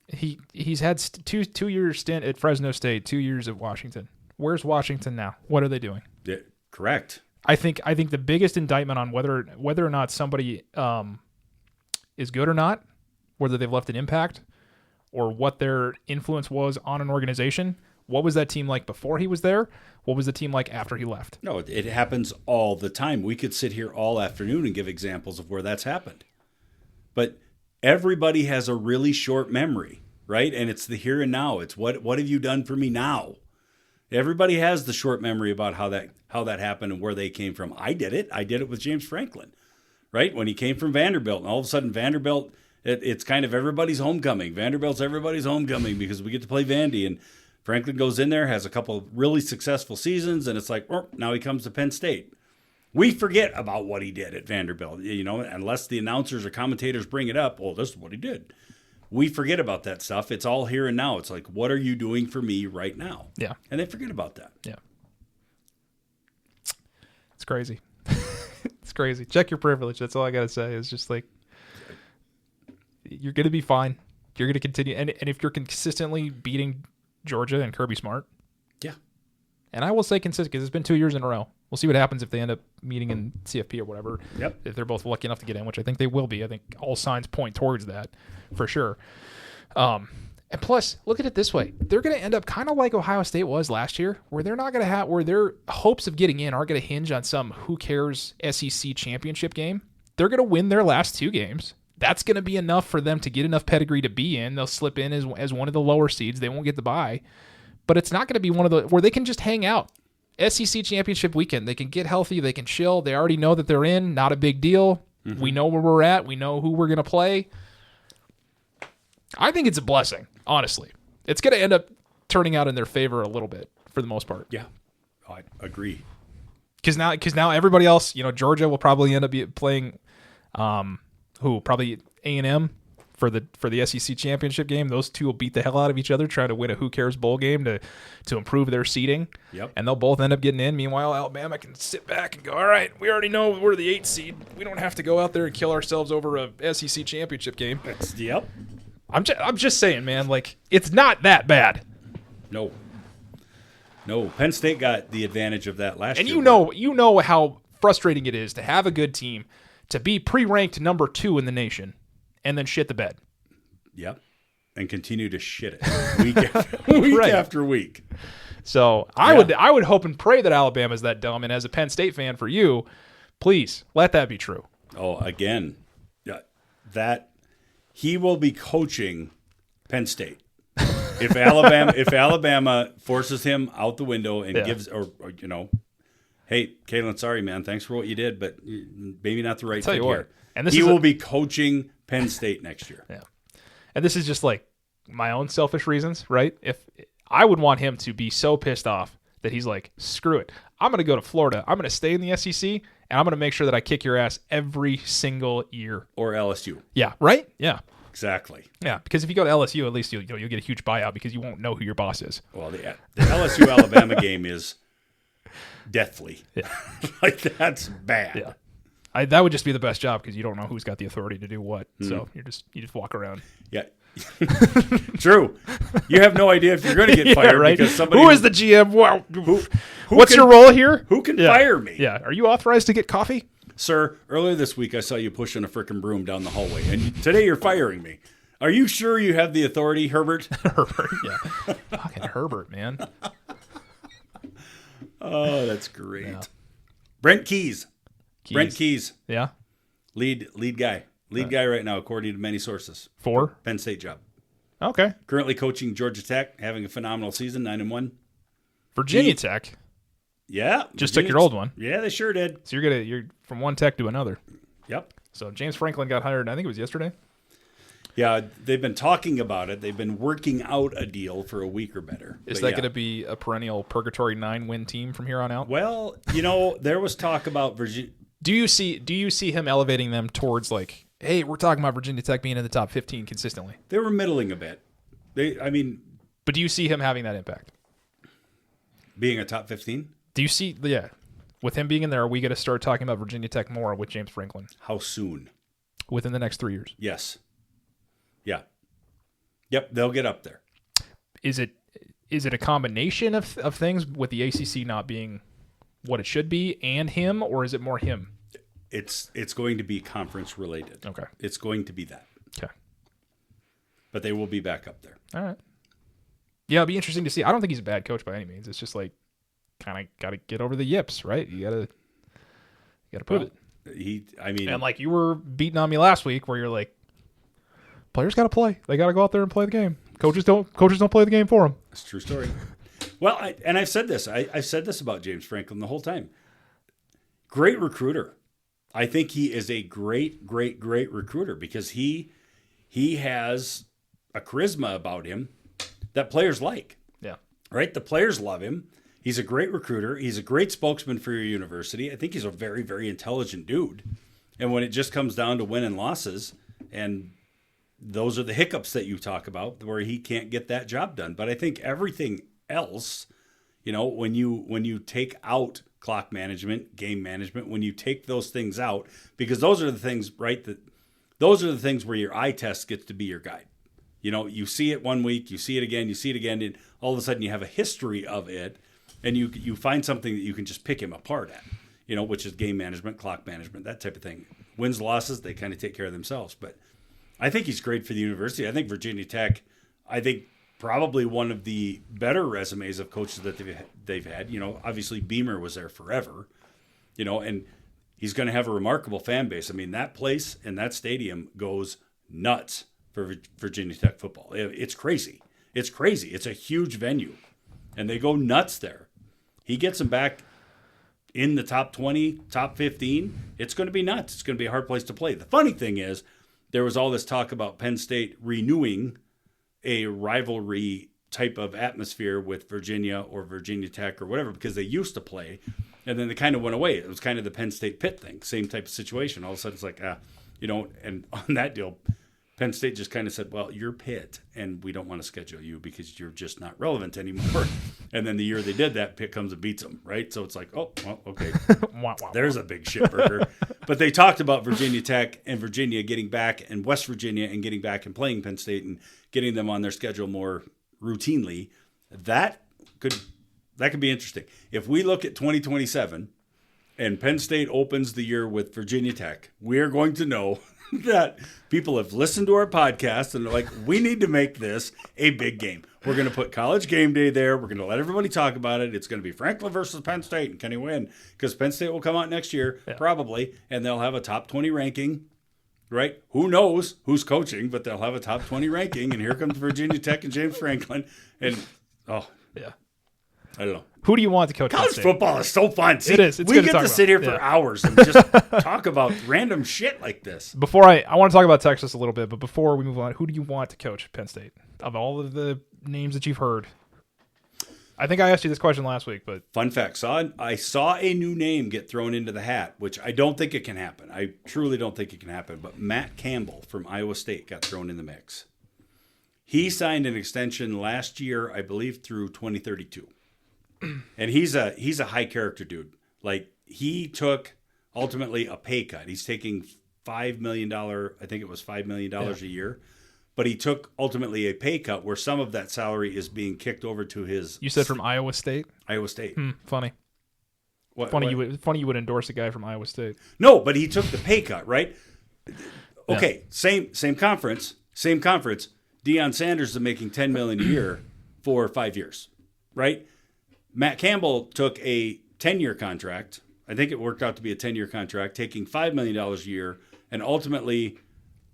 he's had two-year stint at Fresno State, 2 years at Washington. Where's Washington now? What are they doing? Yeah, correct. I think the biggest indictment on whether or not somebody is good or not, whether they've left an impact, or what their influence was on an organization. What was that team like before he was there? What was the team like after he left? No, it happens all the time. We could sit here all afternoon and give examples of where that's happened. But everybody has a really short memory, right? And it's the here and now. It's what have you done for me now? Everybody has the short memory about how that happened and where they came from. I did it with James Franklin, right? When he came from Vanderbilt, and all of a sudden Vanderbilt, it's kind of everybody's homecoming. Vanderbilt's everybody's homecoming because we get to play Vandy, and Franklin goes in there, has a couple of really successful seasons, and it's like, oh, now he comes to Penn State. We forget about what he did at Vanderbilt, unless the announcers or commentators bring it up. Well, this is what he did. We forget about that stuff. It's all here and now. It's like, what are you doing for me right now? Yeah. And they forget about that. Yeah. It's crazy. It's crazy. Check your privilege. That's all I got to say. It's just like, you're going to be fine. You're going to continue. And if you're consistently beating Georgia and Kirby Smart. Yeah. And I will say consistent because it's been 2 years in a row. We'll see what happens if they end up meeting in CFP or whatever. Yep. If they're both lucky enough to get in, which I think they will be. I think all signs point towards that for sure. And plus, look at it this way. They're going to end up kind of like Ohio State was last year, where they're not going to have, where their hopes of getting in aren't going to hinge on some who cares SEC championship game. They're going to win their last 2 games. That's going to be enough for them to get enough pedigree to be in. They'll slip in as one of the lower seeds. They won't get the bye. But it's not going to be one of the where they can just hang out. SEC championship weekend. They can get healthy. They can chill. They already know that they're in. Not a big deal. Mm-hmm. We know where we're at. We know who we're going to play. I think it's a blessing, honestly. It's going to end up turning out in their favor a little bit for the most part. Yeah, I agree. Because now everybody else, Georgia will probably end up playing probably A&M for the SEC championship game. Those two will beat the hell out of each other, try to win a who cares bowl game to improve their seeding. Yep. And they'll both end up getting in. Meanwhile, Alabama can sit back and go, all right, we already know we're the 8th seed. We don't have to go out there and kill ourselves over a SEC championship game. Yep. I'm just saying, man, like, it's not that bad. No. No, Penn State got the advantage of that last And year. you know how frustrating it is to have a good team, to be pre-ranked number 2 in the nation, and then shit the bed. Yep. And continue to shit it week Right. after week. So I would hope and pray that Alabama's that dumb. And as a Penn State fan, for you, please let that be true. Oh, again, that he will be coaching Penn State. If Alabama forces him out the window and gives, or hey, Kalen, sorry, man, thanks for what you did, but maybe not the right fit here. And he will be coaching Penn State next year. Yeah. And this is just like my own selfish reasons, right? If I would want him to be so pissed off that he's like, screw it. I'm going to go to Florida. I'm going to stay in the SEC, and I'm going to make sure that I kick your ass every single year. Or LSU. Yeah, right? Yeah. Exactly. Yeah, because if you go to LSU, at least you'll get a huge buyout because you won't know who your boss is. Well, the LSU-Alabama game is deathly. Yeah. Like, that's bad. Yeah. That would just be the best job because you don't know who's got the authority to do what. So you just walk around. Yeah. True. You have no idea if you're going to get fired, right? because somebody who is the GM? Well, what's can- your role here? Who can fire me? Yeah. Are you authorized to get coffee? Sir, earlier this week I saw you pushing a frickin' broom down the hallway, and today you're firing me. Are you sure you have the authority, Herbert? Herbert, yeah. Fucking Herbert, man. Oh, that's great. Yeah. Brent Keys. Brent Keys. Yeah. Lead guy. Lead guy right now, according to many sources. For? Penn State job. Okay. Currently coaching Georgia Tech, having a phenomenal season, 9-1. Virginia Tech. Yeah. Just took your old one. Yeah, they sure did. So you're from one Tech to another. Yep. So James Franklin got hired, I think it was yesterday. Yeah, they've been talking about it. They've been working out a deal for a week or better. Is that going to be a perennial Purgatory 9-win team from here on out? Well, there was talk about Virginia. Do you see him elevating them towards like, hey, we're talking about Virginia Tech being in the top 15 consistently? They were middling a bit. But do you see him having that impact? Being a top 15? Do you see, with him being in there, are we going to start talking about Virginia Tech more with James Franklin? How soon? Within the next 3 years. Yes. Yeah. Yep, they'll get up there. Is it a combination of things with the ACC not being what it should be and him, or is it more him? It's going to be conference related. Okay. It's going to be that. Okay. But they will be back up there. All right. Yeah, it'll be interesting to see. I don't think he's a bad coach by any means. It's just like kind of got to get over the yips, right? You got to prove it. And like you were beating on me last week where you're like, players got to play. They got to go out there and play the game. Coaches don't play the game for them. That's a true story. Well, I've said this. I've said this about James Franklin the whole time. Great recruiter. I think he is a great, great, great recruiter because he has a charisma about him that players like. Yeah. Right? The players love him. He's a great recruiter. He's a great spokesman for your university. I think he's a very, very intelligent dude. And when it just comes down to win and losses, and those are the hiccups that you talk about where he can't get that job done. But I think everything else, when you take out clock management, game management, when you take those things out, because those are the things, right, those are the things where your eye test gets to be your guide. You see it one week, you see it again, and all of a sudden you have a history of it, and you find something that you can just pick him apart at, which is game management, clock management, that type of thing. Wins, losses, they kind of take care of themselves. But I think he's great for the university. I think Virginia Tech, probably one of the better resumes of coaches that they've had. Obviously Beamer was there forever, and he's going to have a remarkable fan base. I mean, that place and that stadium goes nuts for Virginia Tech football. It's crazy. It's crazy. It's a huge venue, and they go nuts there. He gets them back in the top 20, top 15. It's going to be nuts. It's going to be a hard place to play. The funny thing is, there was all this talk about Penn State renewing a rivalry type of atmosphere with Virginia or Virginia Tech or whatever, because they used to play, and then they kind of went away. It was kind of the Penn State Pitt thing, same type of situation. All of a sudden it's like, and on that deal, Penn State just kind of said, well, you're Pitt, and we don't want to schedule you because you're just not relevant anymore. And then the year they did that, Pitt comes and beats them, right? So it's like, oh, well, okay. There's a big shitburger. But they talked about Virginia Tech and Virginia getting back, and West Virginia and getting back and playing Penn State and getting them on their schedule more routinely. That could That could be interesting. If we look at 2027 and Penn State opens the year with Virginia Tech, we are going to know that people have listened to our podcast and they're like, we need to make this a big game. We're going to put College Game Day there. We're going to let everybody talk about it. It's going to be Franklin versus Penn State. And can he win? Because Penn State will come out next year, probably, and they'll have a top 20 ranking, right? Who knows who's coaching, but they'll have a top 20 ranking. And here comes Virginia Tech and James Franklin. And, I don't know. Who do you want to coach? College football is so fun. See, it is. It's we good get to sit here for hours and just talk about random shit like this. Before I want to talk about Texas a little bit, but before we move on, who do you want to coach Penn State? Of all of the names that you've heard, I think I asked you this question last week. But fun fact: I saw a new name get thrown into the hat, which I don't think it can happen. I truly don't think it can happen. But Matt Campbell from Iowa State got thrown in the mix. He signed an extension last year, I believe, through 2032. And he's a high character dude. Like, he took ultimately a pay cut. He's taking $5 million, I think it was $5 million a year. But he took ultimately a pay cut where some of that salary is being kicked over to his. You said from Iowa State? Iowa State. Funny. What? You would endorse a guy from Iowa State. No, but he took the pay cut, right? Okay, same conference. Deion Sanders is making $10 million a year for 5 years, right? Matt Campbell took a 10-year contract. I think it worked out to be a 10-year contract, taking $5 million a year, and ultimately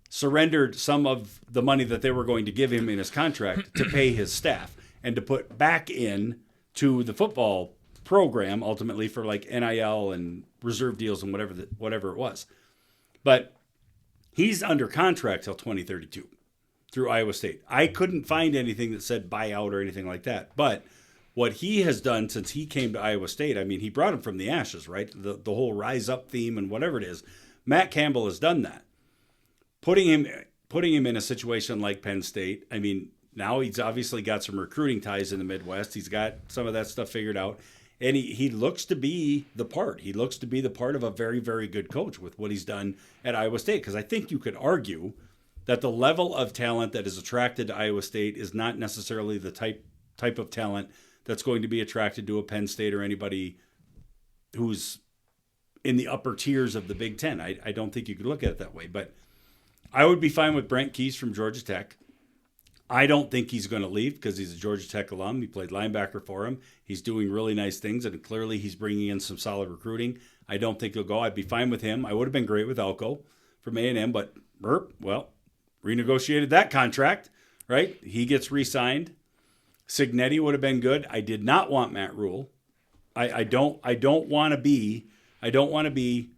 surrendered some of the money that they were going to give him in his contract to pay his staff and to put back in to the football program, ultimately for like NIL and reserve deals and whatever it was. But he's under contract till 2032 through Iowa State. I couldn't find anything that said buyout or anything like that, but what he has done since he came to Iowa State, I mean, he brought him from the ashes, right? The whole rise up theme and whatever it is. Matt Campbell has done that. Putting him in a situation like Penn State, I mean, now he's obviously got some recruiting ties in the Midwest. He's got some of that stuff figured out. And he looks to be the part. He looks to be the part of a very, very good coach with what he's done at Iowa State. Because I think you could argue that the level of talent that is attracted to Iowa State is not necessarily the type of talent that's going to be attracted to a Penn State or anybody who's in the upper tiers of the Big Ten. I don't think you could look at it that way. But I would be fine with Brent Keyes from Georgia Tech. I don't think he's going to leave because he's a Georgia Tech alum. He played linebacker for him. He's doing really nice things, and clearly he's bringing in some solid recruiting. I don't think he'll go. I'd be fine with him. I would have been great with Elko from A&M, but renegotiated that contract, right? He gets re-signed. Signetti would have been good. I did not want Matt Rule. I don't want to be 7-3,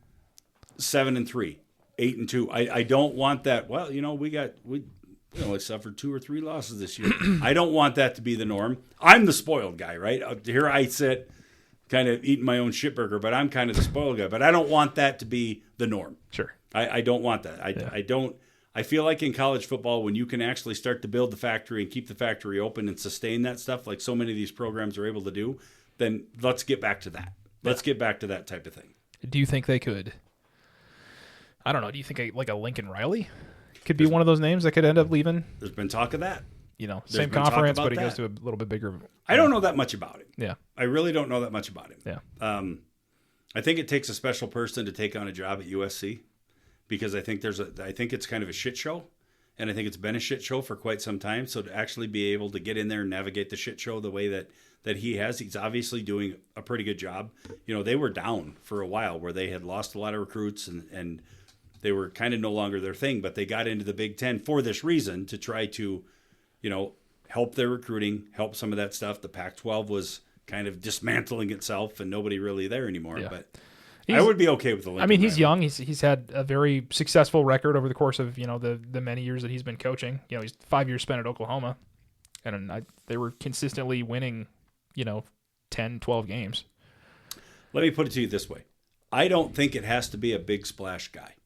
8-2. I don't want that. Well, we suffered 2 or 3 losses this year. I don't want that to be the norm. I'm the spoiled guy, right? Here I sit, kind of eating my own shitburger, but I'm kind of the spoiled guy. But I don't want that to be the norm. Sure. I don't want that. I don't. I feel like in college football, when you can actually start to build the factory and keep the factory open and sustain that stuff, like so many of these programs are able to do, then let's get back to that. Let's get back to that type of thing. Do you think they could? I don't know. Do you think like a Lincoln Riley could be one of those names that could end up leaving? There's been talk of that. Same conference, but he goes to a little bit bigger. I don't know that much about him. Yeah. I really don't know that much about him. Yeah. I think it takes a special person to take on a job at USC. Because I think it's kind of a shit show, and I think it's been a shit show for quite some time. So to actually be able to get in there and navigate the shit show the way that he has, he's obviously doing a pretty good job. They were down for a while where they had lost a lot of recruits and they were kind of no longer their thing, but they got into the Big Ten for this reason to try to, help their recruiting, help some of that stuff. The Pac-12 was kind of dismantling itself and nobody really there anymore, but I would be okay with the Lincoln he's Riley. young. He's had a very successful record over the course of the many years that he's been coaching. He's 5 years spent at Oklahoma, and they were consistently winning 10, 12 games. Let me put it to you this way. I don't think it has to be a big splash guy.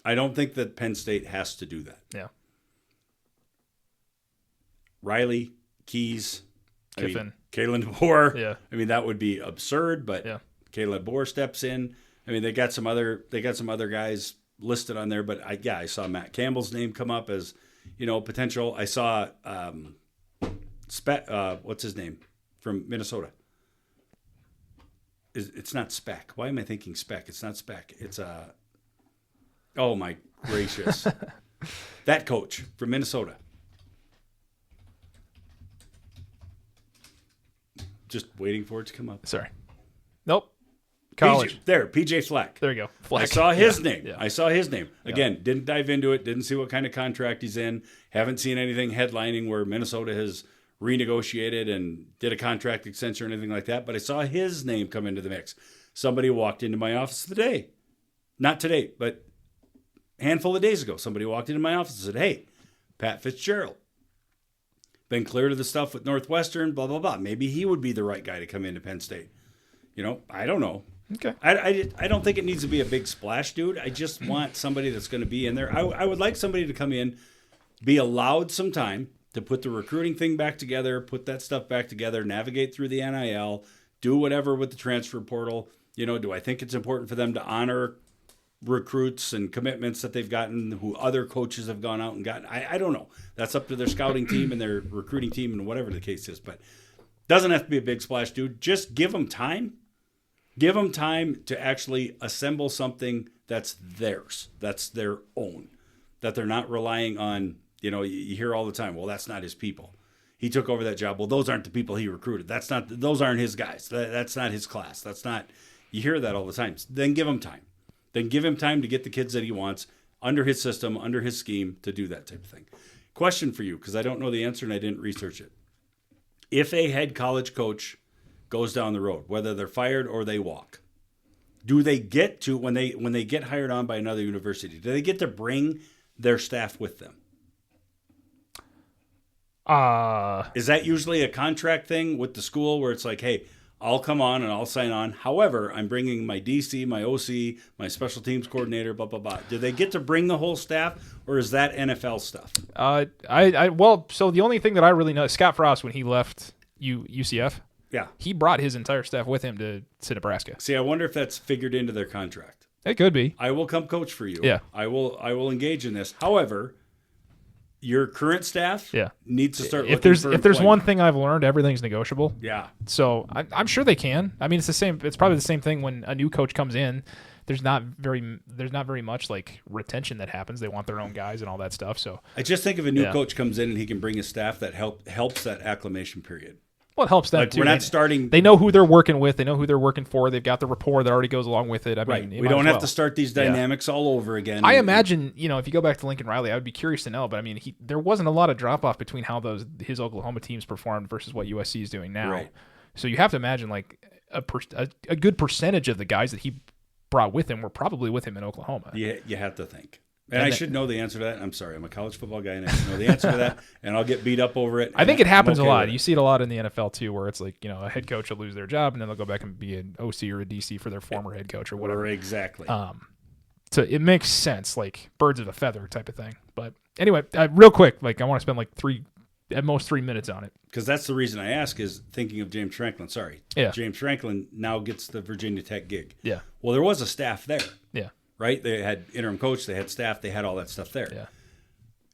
I don't think that Penn State has to do that. Yeah. Riley, Keyes, Kiffin. Kalen DeBoer. Yeah. That would be absurd, but yeah. Caleb Bohr steps in. They got some other guys listed on there, but I saw Matt Campbell's name come up as, potential. I saw what's his name from Minnesota? It's not spec. Why am I thinking spec? It's not spec. It's oh my gracious. That coach from Minnesota. Just waiting for it to come up. Sorry. Nope. College. PJ Fleck. There you go. Fleck. I saw his name. Yeah. I saw his name. Again, didn't dive into it. Didn't see what kind of contract he's in. Haven't seen anything headlining where Minnesota has renegotiated and did a contract extension or anything like that. But I saw his name come into the mix. Somebody walked into my office today. Not today, but a handful of days ago. Somebody walked into my office and said, hey, Pat Fitzgerald. Been cleared of the stuff with Northwestern, blah, blah, blah. Maybe he would be the right guy to come into Penn State. You know, I don't know. Okay. I don't think it needs to be a big splash, dude. I just want somebody that's going to be in there. I would like somebody to come in, be allowed some time to put the recruiting thing back together, put that stuff back together, navigate through the NIL, do whatever with the transfer portal. You know, do I think it's important for them to honor recruits and commitments that they've gotten, who other coaches have gone out and gotten? I don't know. That's up to their scouting team and their recruiting team and whatever the case is. But doesn't have to be a big splash, dude. Just give them time. Give them time to actually assemble something that's theirs, that's their own, that they're not relying on. You know, you hear all the time, well, that's not his people. He took over that job. Well, those aren't the people he recruited. Those aren't his guys. That's not his class. That's not, you hear that all the time. Then give him time. Then give him time to get the kids that he wants under his system, under his scheme, to do that type of thing. Question for you, because I don't know the answer and I didn't research it. If a head college coach goes down the road, whether they're fired or they walk, do they get to, when they get hired on by another university, do they get to bring their staff with them? Is that usually a contract thing with the school where it's like, hey, I'll come on and I'll sign on. However, I'm bringing my DC, my OC, my special teams coordinator, blah, blah, blah. Do they get to bring the whole staff, or is that NFL stuff? Well, so the only thing that I really know is Scott Frost, when he left UCF, yeah, he brought his entire staff with him to Nebraska. See, I wonder if that's figured into their contract. It could be. I will come coach for you. Yeah. I will engage in this. However, your current staff needs to start looking for if there's one thing I've learned, everything's negotiable. Yeah. So I'm sure they can. I mean, it's the same. It's probably the same thing when a new coach comes in. There's not very much like retention that happens. They want their own guys and all that stuff. So I just think if a new coach comes in and he can bring a staff that helps that acclimation period. Well, it helps them like too. We're not starting. They know who they're working with. They know who they're working for. They've got the rapport that already goes along with it. I mean, we don't have to start these dynamics all over again. I imagine, if you go back to Lincoln Riley, I would be curious to know. But I mean, there wasn't a lot of drop off between how his Oklahoma teams performed versus what USC is doing now. Right. So you have to imagine like a good percentage of the guys that he brought with him were probably with him in Oklahoma. Yeah, you have to think. And I should know the answer to that. I'm sorry, I'm a college football guy, and I should know the answer to that, and I'll get beat up over it. I think it happens a lot. You see it a lot in the NFL, too, where it's like, a head coach will lose their job, and then they'll go back and be an OC or a DC for their former head coach or whatever. Exactly. So it makes sense, like birds of a feather type of thing. But anyway, real quick, I want to spend at most 3 minutes on it. Because that's the reason I ask, is thinking of James Franklin. Sorry. Yeah. James Franklin now gets the Virginia Tech gig. Yeah. Well, there was a staff there. Yeah. Right? They had interim coach, they had staff, they had all that stuff there. Yeah.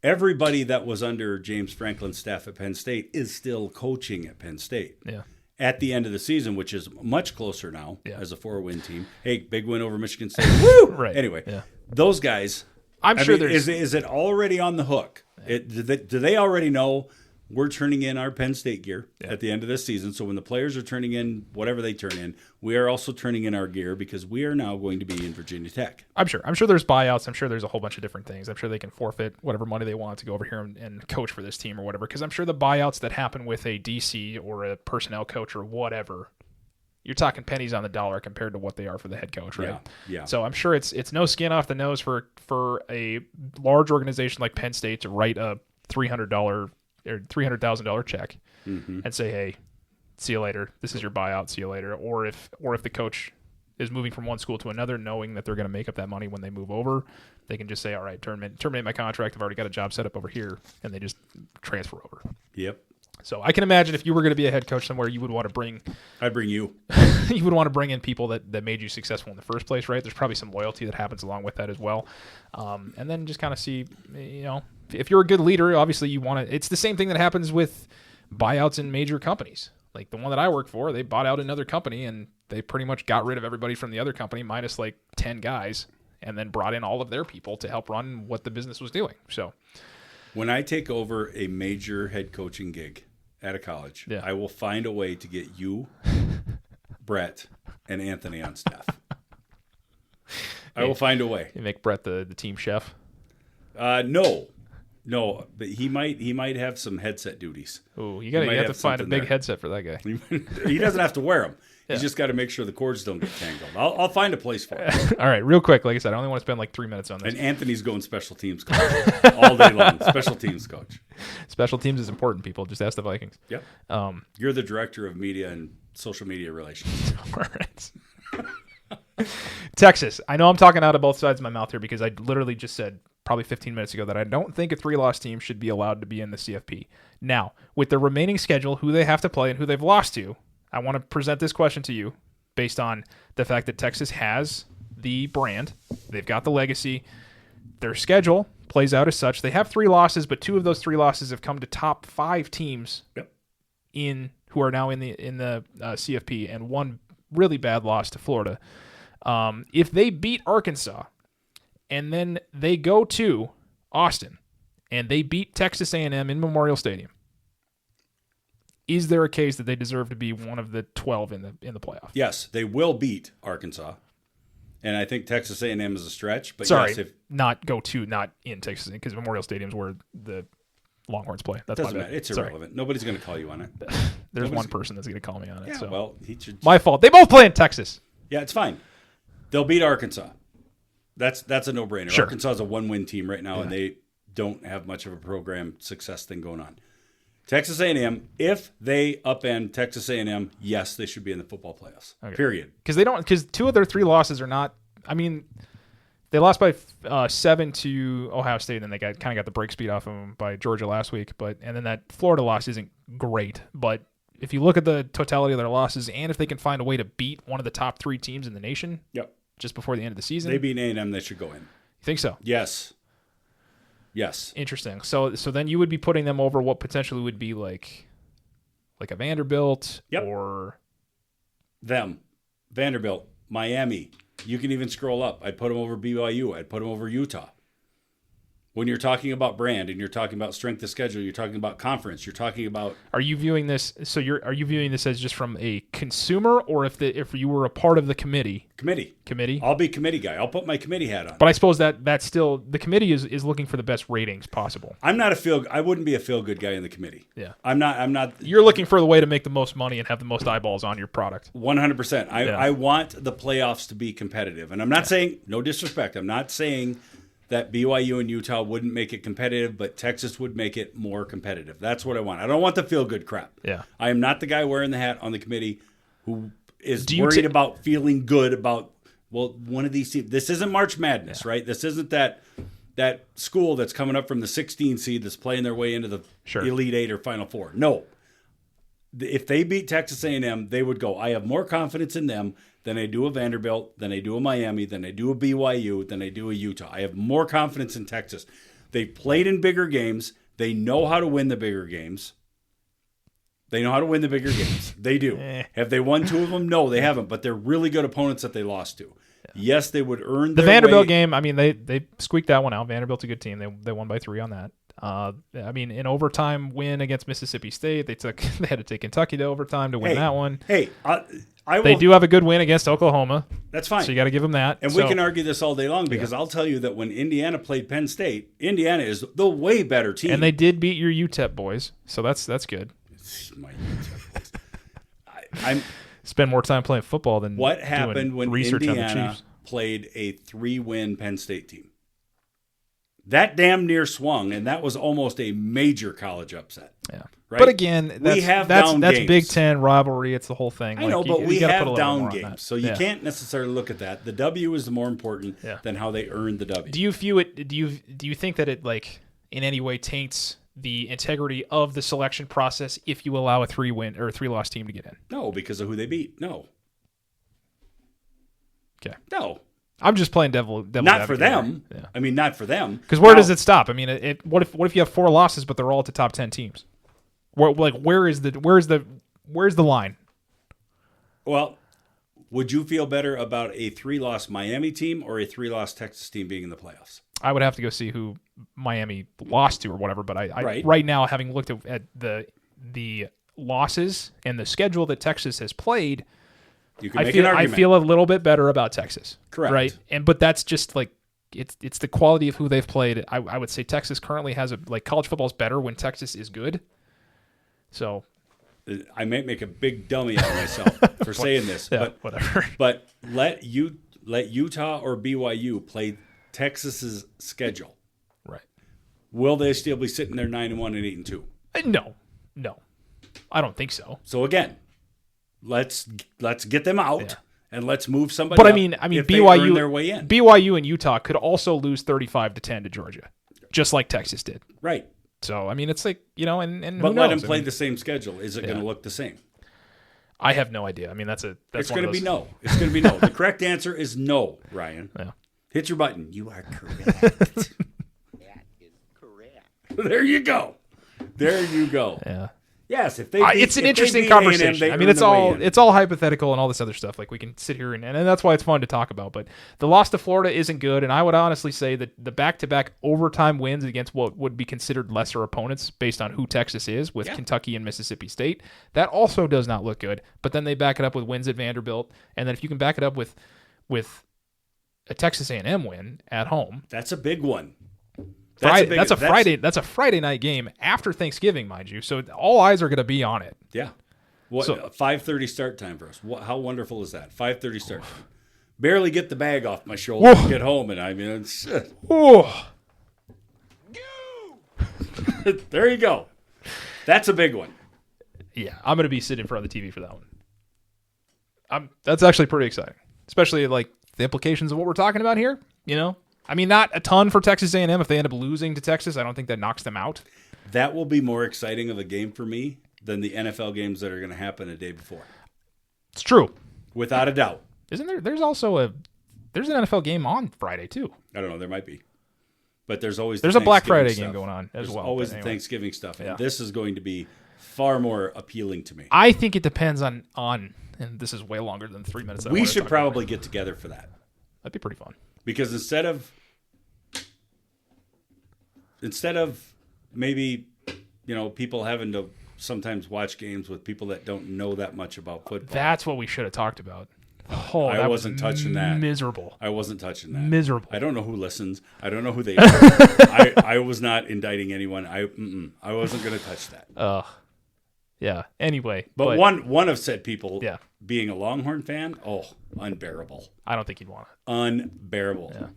Everybody that was under James Franklin's staff at Penn State is still coaching at Penn State. Yeah. At the end of the season, which is much closer now as a 4-win team. Hey, big win over Michigan State. Woo! Right. Anyway, those guys, I'm sure there's... Is it already on the hook? Do they already know we're turning in our Penn State gear at the end of this season? So when the players are turning in whatever they turn in, we are also turning in our gear because we are now going to be in Virginia Tech. I'm sure there's buyouts. I'm sure there's a whole bunch of different things. I'm sure they can forfeit whatever money they want to go over here and coach for this team or whatever. Because I'm sure the buyouts that happen with a DC or a personnel coach or whatever, you're talking pennies on the dollar compared to what they are for the head coach, right? Yeah. So I'm sure it's no skin off the nose for a large organization like Penn State to write a $300 or $300,000 check and say, hey, see you later. This is your buyout. See you later. Or if the coach is moving from one school to another, knowing that they're going to make up that money when they move over, they can just say, all right, terminate my contract. I've already got a job set up over here, and they just transfer over. Yep. So I can imagine if you were going to be a head coach somewhere, you would want to bring... I'd bring you. You would want to bring in people that made you successful in the first place, right? There's probably some loyalty that happens along with that as well. And then just kind of see, if you're a good leader, obviously you want to... It's the same thing that happens with buyouts in major companies. Like the one that I work for, they bought out another company, and they pretty much got rid of everybody from the other company minus like 10 guys and then brought in all of their people to help run what the business was doing. So when I take over a major head coaching gig at a college, I will find a way to get you, Brett, and Anthony on staff. I will find a way. You make Brett the team chef? No, but he might have some headset duties. Oh, you have to find a big headset for that guy. He doesn't have to wear them. He's just got to make sure the cords don't get tangled. I'll find a place for it. All right, real quick. Like I said, I only want to spend like 3 minutes on this. And Anthony's going special teams coach all day long. Special teams coach. Special teams is important, people. Just ask the Vikings. Yep. You're the director of media and social media relations. All right. Texas. I know I'm talking out of both sides of my mouth here because I literally just said probably 15 minutes ago that I don't think a 3-loss team should be allowed to be in the CFP. Now, with the remaining schedule, who they have to play and who they've lost to, I want to present this question to you based on the fact that Texas has the brand. They've got the legacy. Their schedule plays out as such. They have 3 losses, but 2 of those 3 losses have come to top 5 teams who are now in the CFP, and 1 really bad loss to Florida. If they beat Arkansas and then they go to Austin and they beat Texas A&M in Memorial Stadium, is there a case that they deserve to be one of the 12 in the playoff? Yes, they will beat Arkansas, and I think Texas A&M is a stretch. But sorry, yes, not in Texas, because Memorial Stadium's where the Longhorns play. That's doesn't matter. It's irrelevant. Nobody's going to call you on it. There's one person that's going to call me on it. Yeah, so. well, he should. My fault. They both play in Texas. Yeah, it's fine. They'll beat Arkansas. That's a no-brainer. Sure. Arkansas is a 1-win team right now, and they don't have much of a program success thing going on. Texas A&M, if they upend Texas A&M, yes, they should be in the football playoffs. Okay. Period. Because 2 of their 3 losses are not. I mean, they lost by 7 to Ohio State, and then they kind of got the break speed off of them by Georgia last week. And then that Florida loss isn't great, but if you look at the totality of their losses, and if they can find a way to beat one of the top 3 teams in the nation, just before the end of the season, they beat A&M, they should go in. You think so? Yes. Interesting. So then you would be putting them over what potentially would be like a Vanderbilt or them, Vanderbilt, Miami. You can even scroll up. I'd put them over BYU. I'd put them over Utah. When you're talking about brand and you're talking about strength of schedule, you're talking about conference, you're talking about. Are you viewing this? So are you viewing this as just from a consumer, or if you were a part of the committee? Committee. I'll be committee guy. I'll put my committee hat on. But I suppose that's still the committee is looking for the best ratings possible. I wouldn't be a feel good guy in the committee. Yeah. I'm not. You're looking for the way to make the most money and have the most eyeballs on your product. 100%. I want the playoffs to be competitive, and I'm not saying, no disrespect, I'm not saying that BYU and Utah wouldn't make it competitive, but Texas would make it more competitive. That's what I want. I don't want the feel-good crap. Yeah. I am not the guy wearing the hat on the committee who is worried about feeling good about, one of these teams. This isn't March Madness, right? This isn't that school that's coming up from the 16 seed that's playing their way into the Elite 8 or Final 4. No. If they beat Texas A&M, they would go, I have more confidence in them than I do a Vanderbilt, than I do a Miami, than I do a BYU, than I do a Utah. I have more confidence in Texas. They've played in bigger games. They know how to win the bigger games. They do. Have they won 2 of them? No, they haven't, but they're really good opponents that they lost to. Yeah. Yes, they would earn the Vanderbilt game. I mean, they squeaked that one out. Vanderbilt's a good team. They won by 3 on that. I mean, in overtime win against Mississippi State, they had to take Kentucky to overtime to win that one. Hey, they do have a good win against Oklahoma. That's fine. So you got to give them that. And we can argue this all day long because I'll tell you that when Indiana played Penn State, Indiana is the way better team. And they did beat your UTEP boys, so that's good. My UTEP boys. I'm spend more time playing football than what happened when research Indiana on the Chiefs. Played a 3-win Penn State team. That damn near swung, and that was almost a major college upset. Yeah. Right? But again, that's games. Big Ten rivalry. It's the whole thing. I know, but we have down games, so you can't necessarily look at that. The W is more important than how they earned the W. Do you view it? Do you think that it in any way taints the integrity of the selection process if you allow a 3-win or 3-loss team to get in? No, because of who they beat. No. Okay. No. I'm just playing devil not for them. Yeah. I mean, not for them. Because where does it stop? I mean, what if you have 4 losses, but they're all at the top 10 teams? Where's the line? Well, Would you feel better about a 3-loss Miami team or a 3-loss Texas team being in the playoffs? I would have to go see who Miami lost to or whatever. But I Right now, having looked at the losses and the schedule that Texas has played, you can make an argument. I feel a little bit better about Texas. Correct. Right. But that's just like it's the quality of who they've played. I would say Texas currently has college football is better when Texas is good. So I might make a big dummy out of myself for saying this, yeah, but whatever. But let Utah or BYU play Texas's schedule. Right. Will they still be sitting there 9-1 and 8-2? No, I don't think so. So again, let's get them out and let's move somebody. But up I mean, if BYU they earn their way in. BYU and Utah could also lose 35-10 to Georgia, just like Texas did. Right. So I mean, it's like and but who let knows? them play the same schedule. Is it going to look the same? I have no idea. I mean, that's it's going to be no. It's going to be no. The correct answer is no, Ryan. Yeah. Hit your button. You are correct. That is correct. There you go. Yeah. Yes, if they it's an interesting conversation. I mean, it's all hypothetical and all this other stuff. Like we can sit here and that's why it's fun to talk about. But the loss to Florida isn't good, and I would honestly say that the back-to-back overtime wins against what would be considered lesser opponents based on who Texas is with Kentucky and Mississippi State, that also does not look good. But then they back it up with wins at Vanderbilt, and then if you can back it up with a Texas A&M win at home, that's a big one. That's a Friday night game after Thanksgiving, mind you. So all eyes are going to be on it. Yeah. What 5:30 start time for us? How wonderful is that? 5:30 start time. Barely get the bag off my shoulder and get home, and I mean, it's. There you go. That's a big one. Yeah, I'm going to be sitting in front of the TV for that one. That's actually pretty exciting, especially like the implications of what we're talking about here. I mean, not a ton for Texas A&M. If they end up losing to Texas, I don't think that knocks them out. That will be more exciting of a game for me than the NFL games that are going to happen a day before. It's true. Without a doubt. Isn't there? There's an NFL game on Friday, too. I don't know. There might be. But there's always a Black Friday game going on as well. Always the Thanksgiving stuff. And this is going to be far more appealing to me. I think it depends on and this is way longer than 3 minutes. We should probably get together for that. That'd be pretty fun. Because instead of maybe, people having to sometimes watch games with people that don't know that much about football. That's what we should have talked about. Oh, I wasn't touching that. Miserable. I wasn't touching that. Miserable. I don't know who listens. I don't know who they are. I was not indicting anyone. I wasn't going to touch that. Yeah. Anyway. But one of said people, yeah, being a Longhorn fan, unbearable. I don't think he'd want it. Unbearable. Yeah.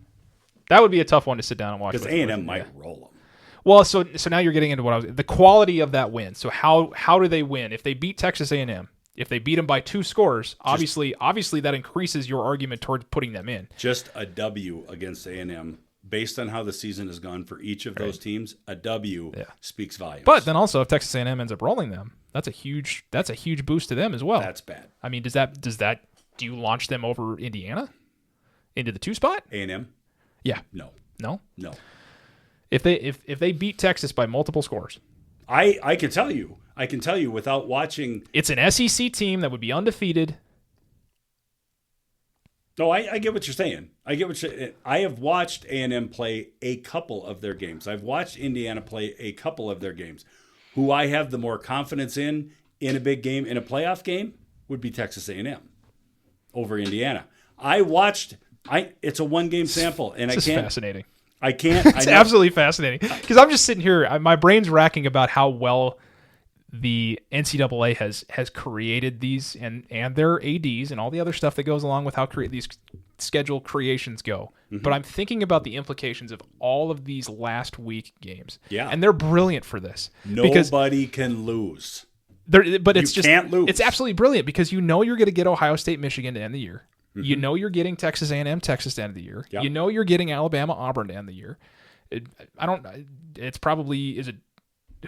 That would be a tough one to sit down and watch. Because A&M might roll them. Well, so now you're getting into the quality of that win. So how do they win? If they beat Texas A&M, if they beat them by 2 scores, obviously that increases your argument towards putting them in. Just a W against A&M, based on how the season has gone for each of those teams, a W speaks volumes. But then also, if Texas A&M ends up rolling them, that's a huge boost to them as well. That's bad. I mean, do you launch them over Indiana into the 2 spot? A&M? Yeah. No. If they beat Texas by multiple scores, I can tell you without watching. It's an SEC team that would be undefeated. No, I get what you're saying. I have watched A&M play a couple of their games. I've watched Indiana play a couple of their games. Who I have the more confidence in a big game, in a playoff game, would be Texas A&M over Indiana. It's a 1-game sample, and This is fascinating. I can't. It's absolutely fascinating because I'm just sitting here. My brain's racking about how well the NCAA has created these and their ADs and all the other stuff that goes along with how these schedule creations go. Mm-hmm. But I'm thinking about the implications of all of these last week games. Yeah, and they're brilliant for this. Nobody can lose. But it's you can't lose. It's absolutely brilliant because you're going to get Ohio State, Michigan to end the year. Mm-hmm. You're getting Texas A&M, Texas to end the year. Yep. You're getting Alabama, Auburn to end the year. Who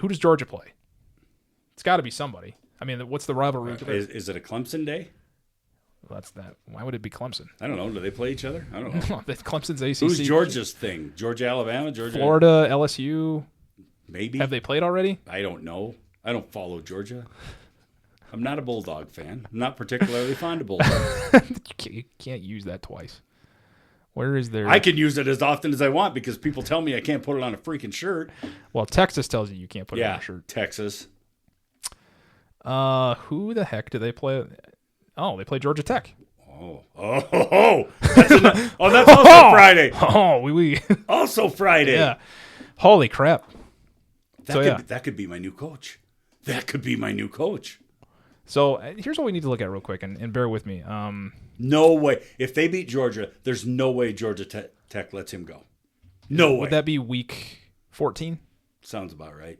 does Georgia play? It's got to be somebody. I mean, what's the rivalry? Is it a Clemson day? Well, that's that. Why would it be Clemson? I don't know. Do they play each other? I don't know. Clemson's ACC. Who's Georgia's thing? Georgia, Alabama, Georgia, Florida, LSU. Maybe. Have they played already? I don't know. I don't follow Georgia. I'm not a Bulldog fan. I'm not particularly fond of Bulldogs. You can't use that twice. Where is there? I can use it as often as I want because people tell me I can't put it on a freaking shirt. Well, Texas tells you can't put it on a shirt. Texas. Who the heck do they play? Oh, they play Georgia Tech. That's also Friday. Oh, we. Also Friday. Yeah. Holy crap. That could be my new coach. That could be my new coach. So here's what we need to look at real quick, and bear with me. No way. If they beat Georgia, there's no way Georgia Tech lets him go. No way. Would that be week 14? Sounds about right.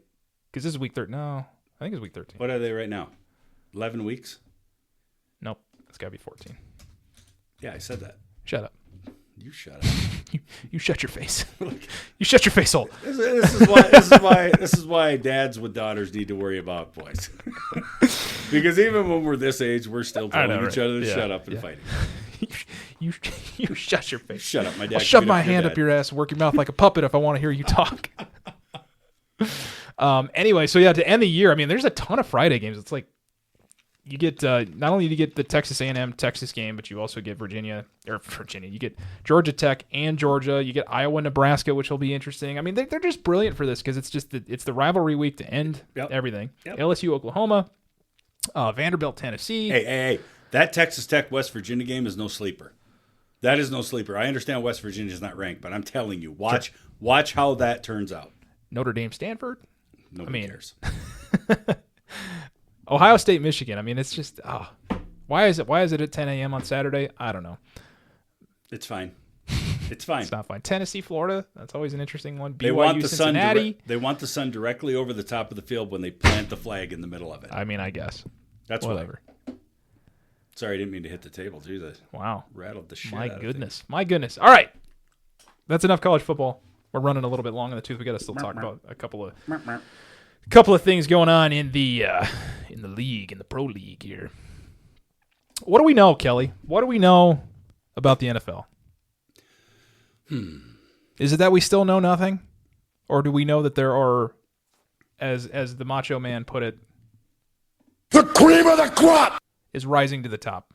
Because this is week 13. No, I think it's week 13. What are they right now? 11 weeks? Nope. It's got to be 14. Yeah, I said that. Shut up. You shut up. You shut your face. You shut your face hole. This is why dads with daughters need to worry about boys. Because even when we're this age, we're still telling each other to shut up and fighting. You shut your face. Shut up, my dad. I'll shove my hand up your ass and work your mouth like a puppet if I want to hear you talk. Anyway, so to end the year, I mean, there's a ton of Friday games. It's like you get not only do you get the Texas A&M Texas game, but you also get Virginia. You get Georgia Tech and Georgia. You get Iowa, Nebraska, which will be interesting. I mean, they're just brilliant for this because it's just it's the rivalry week to end everything. Yep. LSU, Oklahoma, Vanderbilt, Tennessee. Hey! That Texas Tech West Virginia game is no sleeper. That is no sleeper. I understand West Virginia is not ranked, but I'm telling you, watch how that turns out. Notre Dame, Stanford. Nobody cares. Ohio State, Michigan. I mean, it's just why is it at 10 a.m. on Saturday? I don't know. It's fine. It's fine. It's not fine. Tennessee, Florida. That's always an interesting one. They BYU, want the Cincinnati. they want the sun directly over the top of the field when they plant the flag in the middle of it. I mean, I guess that's whatever. Sorry, I didn't mean to hit the table. Jeez, wow, rattled the shit. My goodness. All right, that's enough college football. We're running a little bit long in the tooth. We got to still talk about a couple of things going on in the league, in the pro league here. What do we know, Kelly? What do we know about the NFL? Is it that we still know nothing, or do we know that there are, as the Macho Man put it, the cream of the crop is rising to the top?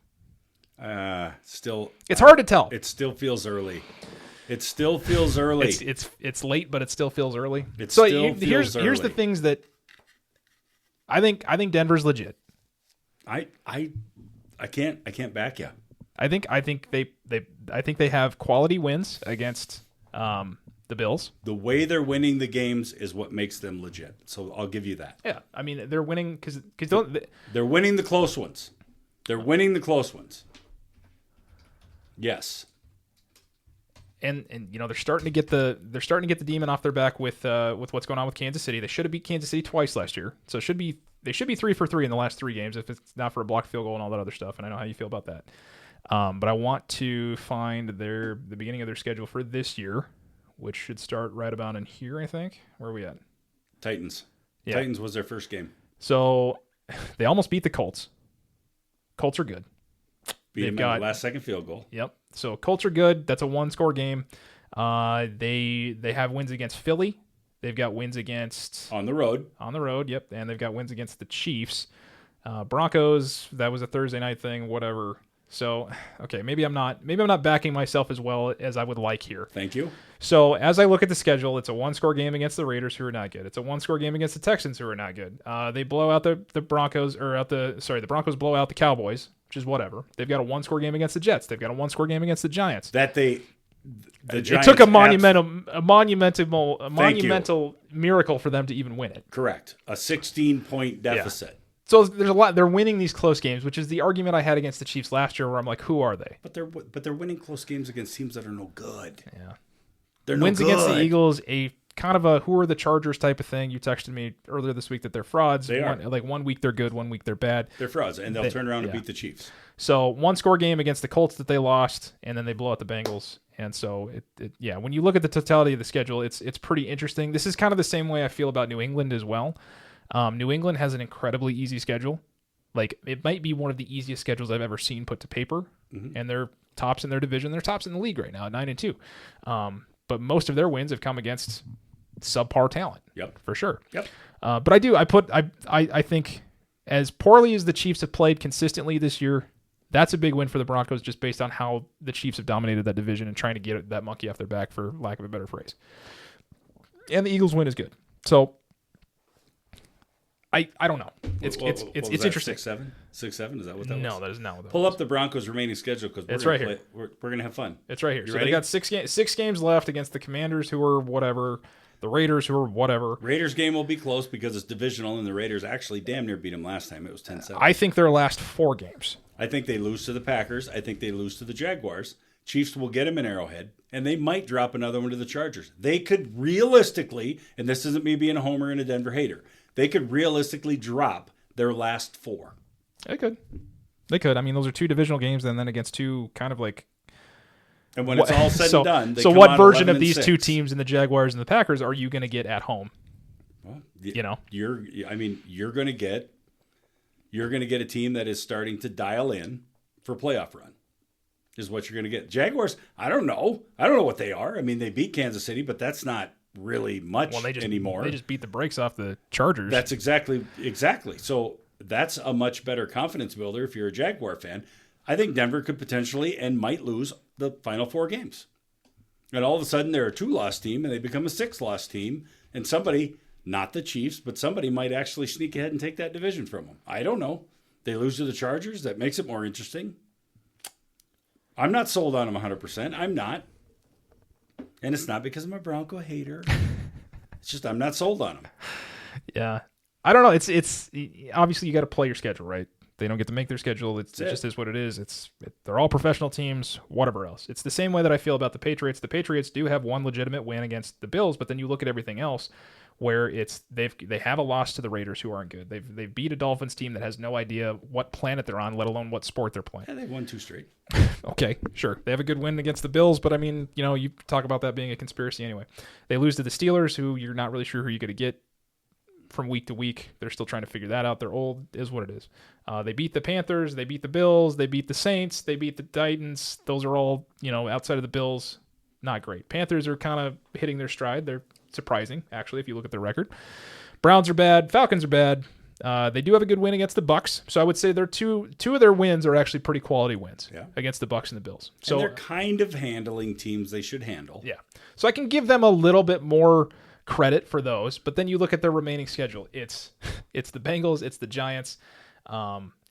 Still, it's hard to tell. It still feels early. It still feels early. It's late, but it still feels early. Here's the things that I think Denver's legit. I can't back you. I think they have quality wins against the Bills. The way they're winning the games is what makes them legit. So I'll give you that. Yeah, I mean they're winning because they're winning the close ones. They're winning the close ones. Yes. And they're starting to get the demon off their back with what's going on with Kansas City. They should have beat Kansas City twice last year, so they should be 3 for 3 in the last 3 games if it's not for a blocked field goal and all that other stuff. And I know how you feel about that. But I want to find the beginning of their schedule for this year, which should start right about in here. I think. Where are we at? Titans. Yeah. Titans was their first game. So they almost beat the Colts. Colts are good. Beat them at the last second field goal. Yep. So Colts are good. That's a 1-score game. They have wins against Philly. They've got wins against on the road. Yep. And they've got wins against the Chiefs. Broncos, that was a Thursday night thing, whatever. So, okay, maybe I'm not backing myself as well as I would like here. Thank you. So, as I look at the schedule, it's a 1-score game against the Raiders, who are not good. It's a 1-score game against the Texans, who are not good. They blow out the Broncos, the Broncos blow out the Cowboys, which is whatever. They've got a 1-score game against the Jets. They've got a 1-score game against the Giants. The Giants it took a monumental miracle for them to even win it. Correct. A 16-point deficit. Yeah. So there's a lot. They're winning these close games, which is the argument I had against the Chiefs last year, where I'm like, who are they? But they're winning close games against teams that are no good. Yeah, they're wins no good. Against the Eagles, a kind of a who are the Chargers type of thing. You texted me earlier this week that they're frauds. They are. Like 1 week they're good, 1 week they're bad. They're frauds, and they'll turn around and beat the Chiefs. So 1-score game against the Colts that they lost, and then they blow out the Bengals. And so when you look at the totality of the schedule, it's pretty interesting. This is kind of the same way I feel about New England as well. New England has an incredibly easy schedule. Like, it might be one of the easiest schedules I've ever seen put to paper, and they're tops in their division. They're tops in the league right now at 9-2. But most of their wins have come against subpar talent. Yep, for sure. Yep. But I think as poorly as the Chiefs have played consistently this year, that's a big win for the Broncos just based on how the Chiefs have dominated that division and trying to get that monkey off their back, for lack of a better phrase. And the Eagles win is good. So I don't know. It's interesting. 6-7? 6-7? Is that what that was? No, that is not what that Pull was. up the Broncos' remaining schedule because It's right here. We're going to have fun. It's right here. You So ready? they got six games left against the Commanders, who are whatever, the Raiders, who are whatever. Raiders game will be close because it's divisional, and the Raiders actually damn near beat them last time. It was 10-7. I think their last 4 games. I think they lose to the Packers. I think they lose to the Jaguars. Chiefs will get them in Arrowhead, and they might drop another one to the Chargers. They could realistically, and this isn't me being a homer and a Denver hater, they could realistically drop their last 4. They could. I mean, those are 2 divisional games, and then against 2 kind of like. And when it's all said and done, they so come what out version of 11-6. these 2 teams in the Jaguars and the Packers are you going to get at home? Well, You're going to get a team that is starting to dial in for playoff run. Is what you're going to get. Jaguars, I don't know what they are. I mean, they beat Kansas City, but that's not really much anymore. They just beat the brakes off the Chargers. That's exactly. So that's a much better confidence builder if you're a Jaguar fan. I think Denver could potentially and might lose the final 4 games. And all of a sudden they're a 2-loss team and they become a 6-loss team. And somebody, not the Chiefs, but somebody might actually sneak ahead and take that division from them. I don't know. They lose to the Chargers. That makes it more interesting. I'm not sold on them 100%. I'm not. And it's not because I'm a Bronco hater. It's just I'm not sold on them. Yeah. I don't know. It's obviously you got to play your schedule, right? They don't get to make their schedule. It just is what it is. They're all professional teams, whatever else. It's the same way that I feel about the Patriots. The Patriots do have one legitimate win against the Bills, but then you look at everything else where they have a loss to the Raiders, who aren't good. They've beat a Dolphins team that has no idea what planet they're on, let alone what sport they're playing. Yeah, they've won 2 straight. Okay, sure. They have a good win against the Bills, but I mean, you talk about that being a conspiracy anyway. They lose to the Steelers, who you're not really sure who you're going to get from week to week. They're still trying to figure that out. They're old, is what it is. They beat the Panthers, they beat the Bills, they beat the Saints, they beat the Titans. Those are all, outside of the Bills, not great. Panthers are kind of hitting their stride. They're surprising, actually, if you look at their record. Browns are bad. Falcons are bad. They do have a good win against the Bucs, so I would say two of their wins are actually pretty quality wins against the Bucs and the Bills. So and they're kind of handling teams they should handle. Yeah, so I can give them a little bit more credit for those, but then you look at their remaining schedule. It's the Bengals, it's the Giants,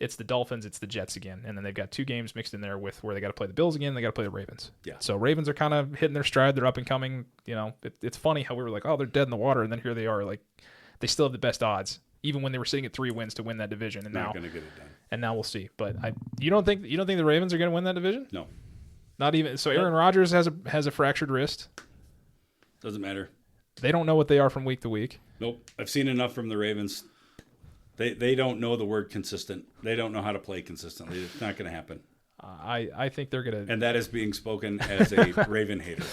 it's the Dolphins, it's the Jets again, and then they've got 2 games mixed in there with where they got to play the Bills again, they got to play the Ravens. Yeah. So Ravens are kind of hitting their stride. They're up and coming. It's funny how we were like, oh, they're dead in the water, and then here they are, like they still have the best odds, even when they were sitting at 3 wins to win that division. And not going to get it done. And now we'll see. But you don't think the Ravens are going to win that division? No. Not even. So Aaron Rodgers has a fractured wrist. Doesn't matter. They don't know what they are from week to week. Nope. I've seen enough from the Ravens. They don't know the word consistent. They don't know how to play consistently. It's not going to happen. I think they're going to. And that is being spoken as a Raven hater.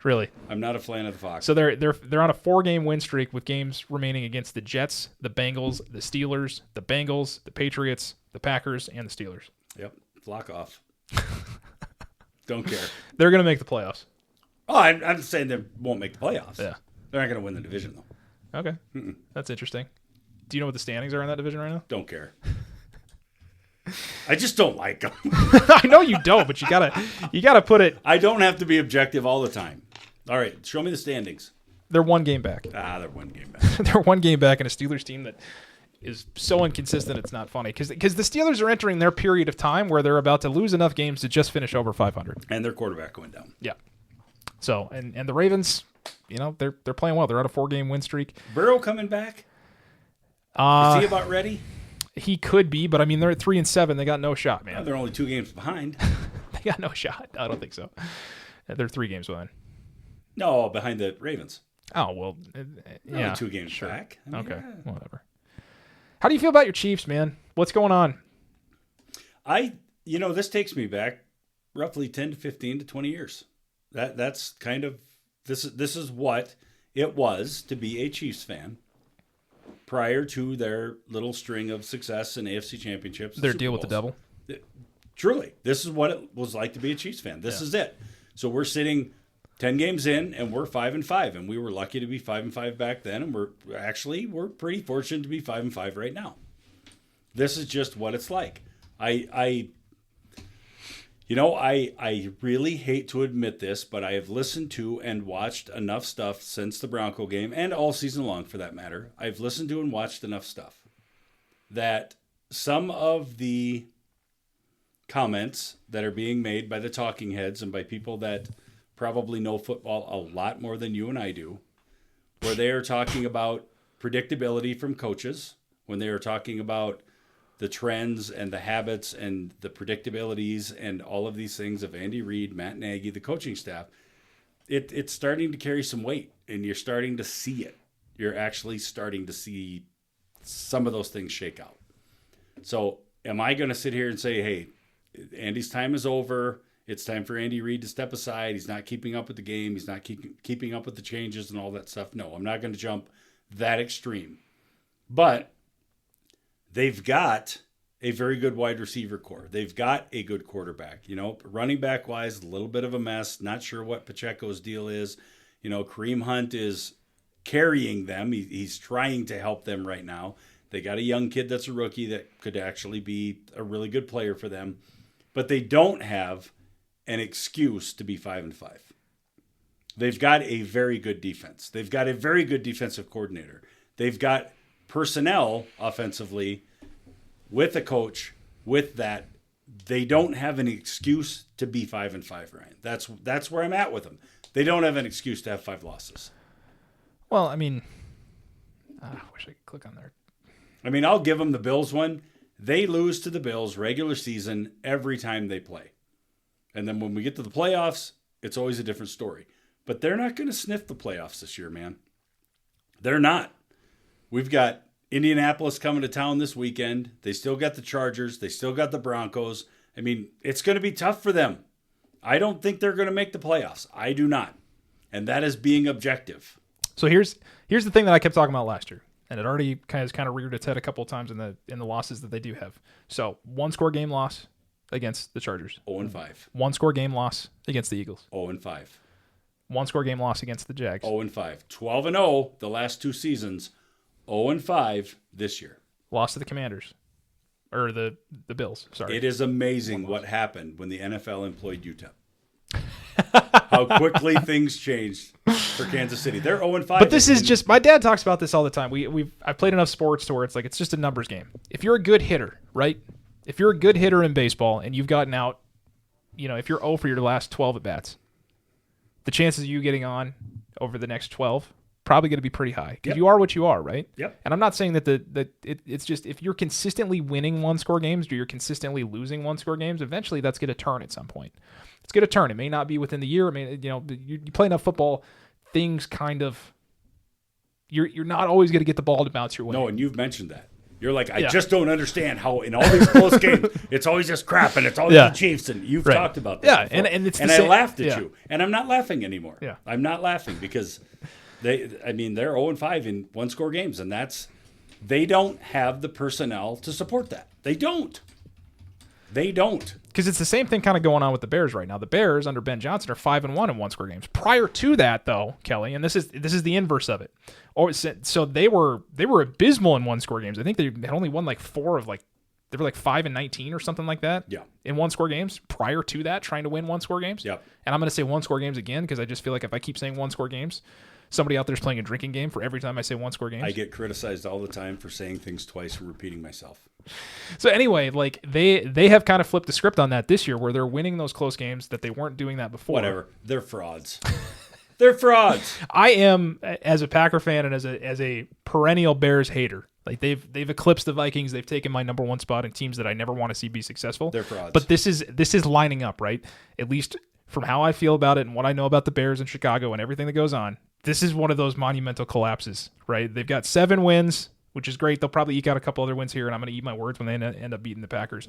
Really? I'm not a fan of the Fox. So they're on a 4-game win streak with games remaining against the Jets, the Bengals, the Steelers, the Bengals, the Patriots, the Packers, and the Steelers. Yep. Flock off. Don't care. They're going to make the playoffs. Oh, I'm saying they won't make the playoffs. Yeah. They're not going to win the division, though. Okay. That's interesting. Do you know what the standings are in that division right now? Don't care. I just don't like them. I know you don't, but you gotta put it. I don't have to be objective all the time. All right, show me the standings. They're 1 game back. They're 1 game back. They're 1 game back in a Steelers team that is so inconsistent it's not funny. Because the Steelers are entering their period of time where they're about to lose enough games to just finish over 500. And their quarterback going down. Yeah. So, and the Ravens, they're playing well. They're on a 4-game win streak. Burrow coming back? Is he about ready? He could be, but I mean, they're at 3-7. They got no shot, man. They're only 2 games behind. They got no shot. I don't think so. They're 3 games behind. No, behind the Ravens. Oh, well, yeah. Only 2 games back. I mean, okay, whatever. How do you feel about your Chiefs, man? What's going on? This takes me back roughly 10 to 15 to 20 years. That's kind of this is what it was to be a Chiefs fan prior to their little string of success in AFC championships. Their deal with the devil. Truly, this is what it was like to be a Chiefs fan. This is it. So we're sitting 10 games in, and we're 5-5, and we were lucky to be 5-5 back then, and we're pretty fortunate to be 5-5 right now. This is just what it's like. I really hate to admit this, but I have listened to and watched enough stuff since the Bronco game, and all season long for that matter. I've listened to and watched enough stuff that some of the comments that are being made by the talking heads and by people that probably know football a lot more than you and I do, where they are talking about predictability from coaches, when they are talking about the trends and the habits and the predictabilities and all of these things of Andy Reid, Matt Nagy, the coaching staff, it's starting to carry some weight, and you're starting to see it. You're actually starting to see some of those things shake out. So am I going to sit here and say, hey, Andy's time is over. It's time for Andy Reid to step aside. He's not keeping up with the game. He's not keeping up with the changes and all that stuff. No, I'm not going to jump that extreme. But they've got a very good wide receiver core. They've got a good quarterback. Running back wise, a little bit of a mess. Not sure what Pacheco's deal is. Kareem Hunt is carrying them. He's trying to help them right now. They got a young kid that's a rookie that could actually be a really good player for them. But they don't have an excuse to be 5-5. They've got a very good defense. They've got a very good defensive coordinator. They've got personnel offensively with a coach with that. They don't have an excuse to be 5-5, Ryan. That's where I'm at with them. They don't have an excuse to have 5 losses. Well, I mean, I wish I could click on there. I mean, I'll give them the Bills one. They lose to the Bills regular season every time they play. And then when we get to the playoffs, it's always a different story. But they're not going to sniff the playoffs this year, man. They're not. We've got Indianapolis coming to town this weekend. They still got the Chargers. They still got the Broncos. I mean, it's going to be tough for them. I don't think they're going to make the playoffs. I do not. And that is being objective. So here's the thing that I kept talking about last year, and it already kind of reared its head a couple of times in the losses that they do have. So 1-score game loss against the Chargers. 0-5. 1-score game loss against the Eagles. 0-5. 1-score game loss against the Jags. 0-5. 12-0 the last 2 seasons. 0-5 this year. Lost to the Commanders. Or the Bills, sorry. It is amazing what happened when the NFL employed UTEP. How quickly things changed for Kansas City. They're 0-5. But this is just, my dad talks about this all the time. I've played enough sports to where it's like, it's just a numbers game. If you're a good hitter, right? If you're a good hitter in baseball and you've gotten out, if you're 0 for your last 12 at bats, the chances of you getting on over the next 12 probably going to be pretty high because you are what you are, right? Yep. And I'm not saying that it's just if you're consistently winning 1-score games or you're consistently losing 1-score games, eventually that's going to turn at some point. It's going to turn. It may not be within the year. I mean, you play enough football, things kind of you're not always going to get the ball to bounce your way. No, and you've mentioned that. You're like, I just don't understand how in all these close games it's always just crap and it's always the Chiefs, and you've talked about that. Yeah, before. and it's I laughed at you, and I'm not laughing anymore. Yeah, I'm not laughing because they're 0-5 in 1-score games, and they don't have the personnel to support that. They don't. Because it's the same thing kind of going on with the Bears right now. The Bears under Ben Johnson are 5-1 in 1-score games. Prior to that, though, Kelly, and this is the inverse of it. So they were abysmal in 1-score games. I think they had only won like 4 of they were like 5-19 or something like that. Yeah. In 1-score games. Prior to that, trying to win 1-score games. Yeah. And I'm going to say 1-score games again because I just feel like if I keep saying 1-score games, somebody out there's playing a drinking game for every time I say 1-score games. I get criticized all the time for saying things twice and repeating myself. So anyway, like they have kind of flipped the script on that this year where they're winning those close games that they weren't doing that before. Whatever. They're frauds. They're frauds. I am, as a Packer fan and as a perennial Bears hater, like they've eclipsed the Vikings. They've taken my number 1 spot in teams that I never want to see be successful. They're frauds. But this is lining up, right? At least from how I feel about it and what I know about the Bears in Chicago and everything that goes on. This is one of those monumental collapses, right? They've got 7 wins, which is great. They'll probably eke out a couple other wins here, and I'm going to eat my words when they end up beating the Packers,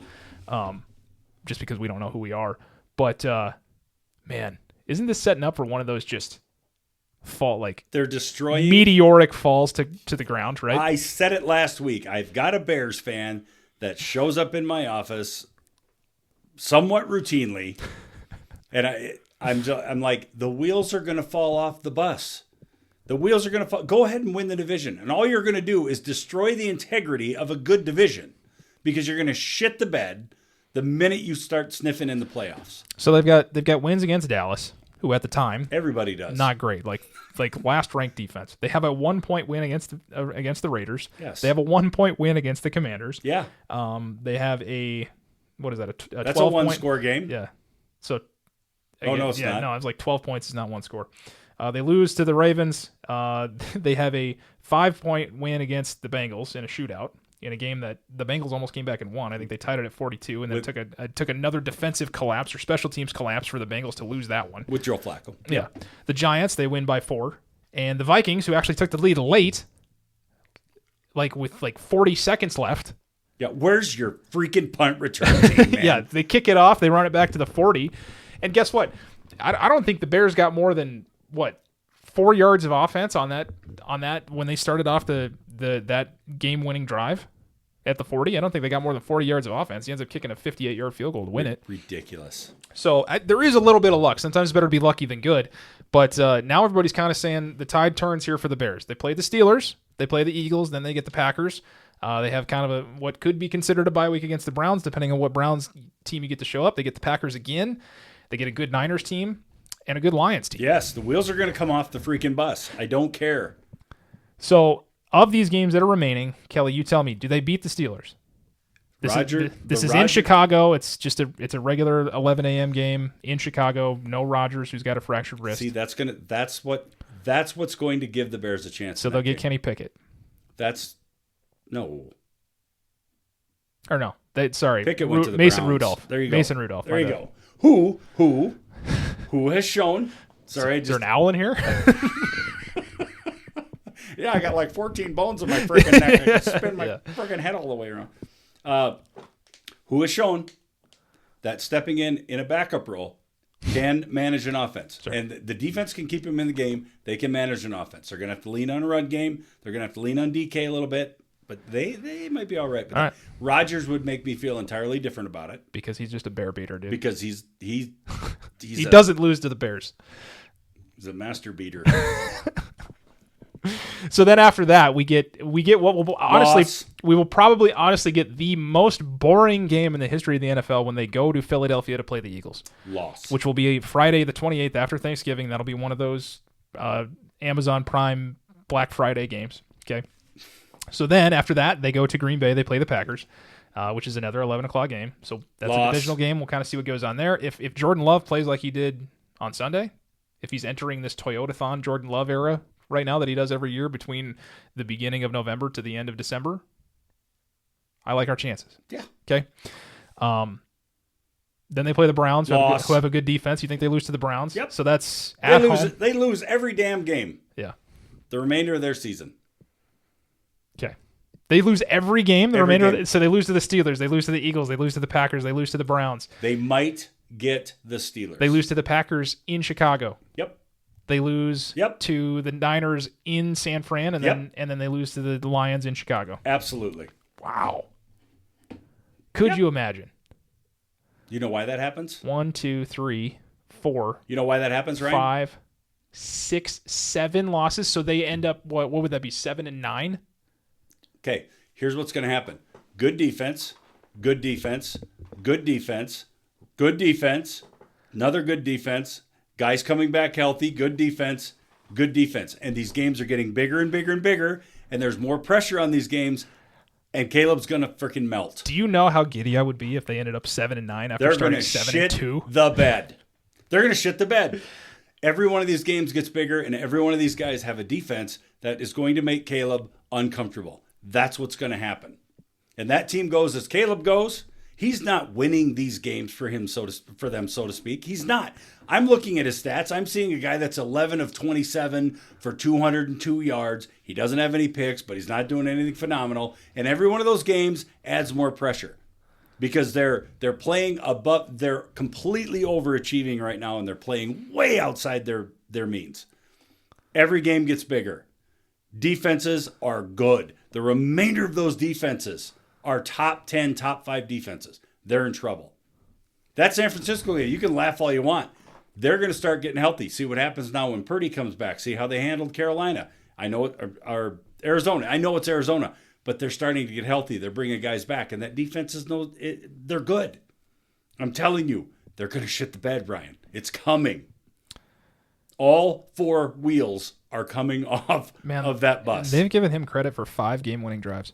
just because we don't know who we are. But, man, isn't this setting up for one of those just fall, like they're destroying meteoric falls to the ground, right? I said it last week. I've got a Bears fan that shows up in my office somewhat routinely, and I'm like, the wheels are going to fall off the bus. The wheels are going to fall. Go ahead and win the division. And all you're going to do is destroy the integrity of a good division because you're going to shit the bed the minute you start sniffing in the playoffs. So they've got wins against Dallas, who at the time everybody does not great, like last ranked defense. They have a 1-point win against the Raiders. Yes. They have a 1-point win against the Commanders. Yeah. They have a what is that? That's 12 a one-score game. Yeah. So. Oh no, it's not. No, it's like 12 points is not one score. They lose to the Ravens. They have a 5-point win against the Bengals in a shootout in a game that the Bengals almost came back and won. I think they tied it at 42, and then took another defensive collapse or special teams collapse for the Bengals to lose that one. With Joe Flacco. Yeah. The Giants, they win by 4. And the Vikings, who actually took the lead late, with 40 seconds left. Yeah, where's your freaking punt return team, man? Yeah, they kick it off. They run it back to the 40. And guess what? I don't think the Bears got more than 4 yards of offense on that when they started off that game-winning drive at the 40. I don't think they got more than 40 yards of offense. He ends up kicking a 58-yard field goal to win it. Ridiculous. So there is a little bit of luck. Sometimes it's better to be lucky than good. But now everybody's kind of saying the tide turns here for the Bears. They play the Steelers, they play the Eagles, then they get the Packers. They have kind of what could be considered a bye week against the Browns, depending on what Browns team you get to show up. They get the Packers again. They get a good Niners team and a good Lions team. Yes, the wheels are going to come off the freaking bus. I don't care. So, of these games that are remaining, Kelly, you tell me, do they beat the Steelers? This is in Chicago. It's just a regular 11 a.m. game in Chicago. No Rodgers, who's got a fractured wrist. See, that's what's going to give the Bears a chance. So they'll get Kenny Pickett. No. Or no. Pickett went to the Mason Browns. Rudolph. There you go. Mason Rudolph. There you go. Who has shown? Sorry, is there an owl in here? Yeah, I got like 14 bones in my freaking neck. I can spin my freaking head all the way around. Who has shown that stepping in a backup role can manage an offense. Sure. And the defense can keep him in the game. They can manage an offense. They're going to have to lean on a run game. They're going to have to lean on DK a little bit. But they might be all right. But all right. Rodgers would make me feel entirely different about it. Because he's just a bear beater, dude. Because he doesn't lose to the Bears. He's a master beater. So then after that, we get what will we will probably honestly get the most boring game in the history of the NFL when they go to Philadelphia to play the Eagles. Loss. Which will be Friday the 28th after Thanksgiving. That'll be one of those Amazon Prime Black Friday games. Okay. So then after that, they go to Green Bay. They play the Packers, which is another 11 o'clock game. So that's a divisional game. We'll kind of see what goes on there. If Jordan Love plays like he did on Sunday, if he's entering this Toyotathon Jordan Love era right now that he does every year between the beginning of November to the end of December, I like our chances. Yeah. Okay. Then they play the Browns, who have a good defense. You think they lose to the Browns? Yep. So that's at home. They lose every damn game. Yeah. The remainder of their season. Okay. They lose every game. So they lose to the Steelers. They lose to the Eagles. They lose to the Packers. They lose to the Browns. They might get the Steelers. They lose to the Packers in Chicago. Yep. They lose to the Niners in San Fran, and then they lose to the Lions in Chicago. Absolutely. Wow. Could you imagine? You know why that happens? 1, 2, 3, 4. You know why that happens, Ryan? 5, 6, 7 losses. So they end up what would that be? 7 and 9. Okay. Here's what's going to happen: good defense, good defense, good defense, good defense, another good defense. Guys coming back healthy, good defense, and these games are getting bigger and bigger and bigger, and there's more pressure on these games. And Caleb's gonna freaking melt. Do you know how giddy I would be if they ended up 7 and 9 after starting 7 and 2? The bed. They're gonna shit the bed. Every one of these games gets bigger, and every one of these guys have a defense that is going to make Caleb uncomfortable. That's what's going to happen. And that team goes as Caleb goes. He's not winning these games for them, so to speak. He's not. I'm looking at his stats. I'm seeing a guy that's 11 of 27 for 202 yards. He doesn't have any picks, but he's not doing anything phenomenal. And every one of those games adds more pressure because they're playing above. They're completely overachieving right now, and they're playing way outside their means. Every game gets bigger. Defenses are good. The remainder of those defenses are top 10, top 5 defenses. They're in trouble. That San Francisco game, you can laugh all you want. They're going to start getting healthy. See what happens now when Purdy comes back. See how they handled Carolina. I know it, or Arizona. I know it's Arizona. but they're starting to get healthy. They're bringing guys back, and that defense is they're good. I'm telling you, they're going to shit the bed, Brian. It's coming. All 4 wheels are coming off of that bus. They've given him credit for 5 game-winning drives.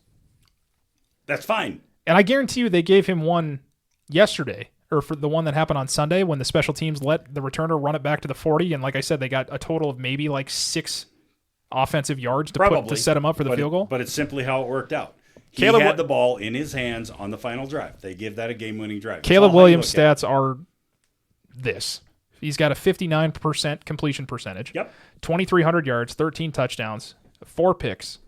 That's fine. And I guarantee you they gave him one yesterday, or for the one that happened on Sunday when the special teams let the returner run it back to the 40. And like I said, they got a total of maybe like 6 offensive yards to set him up for the field goal. But it's simply how it worked out. He Caleb had the ball in his hands on the final drive. They give that a game-winning drive. Caleb Williams' stats are this. He's got a 59% completion percentage. Yep. 2,300 yards, 13 touchdowns, 4 picks.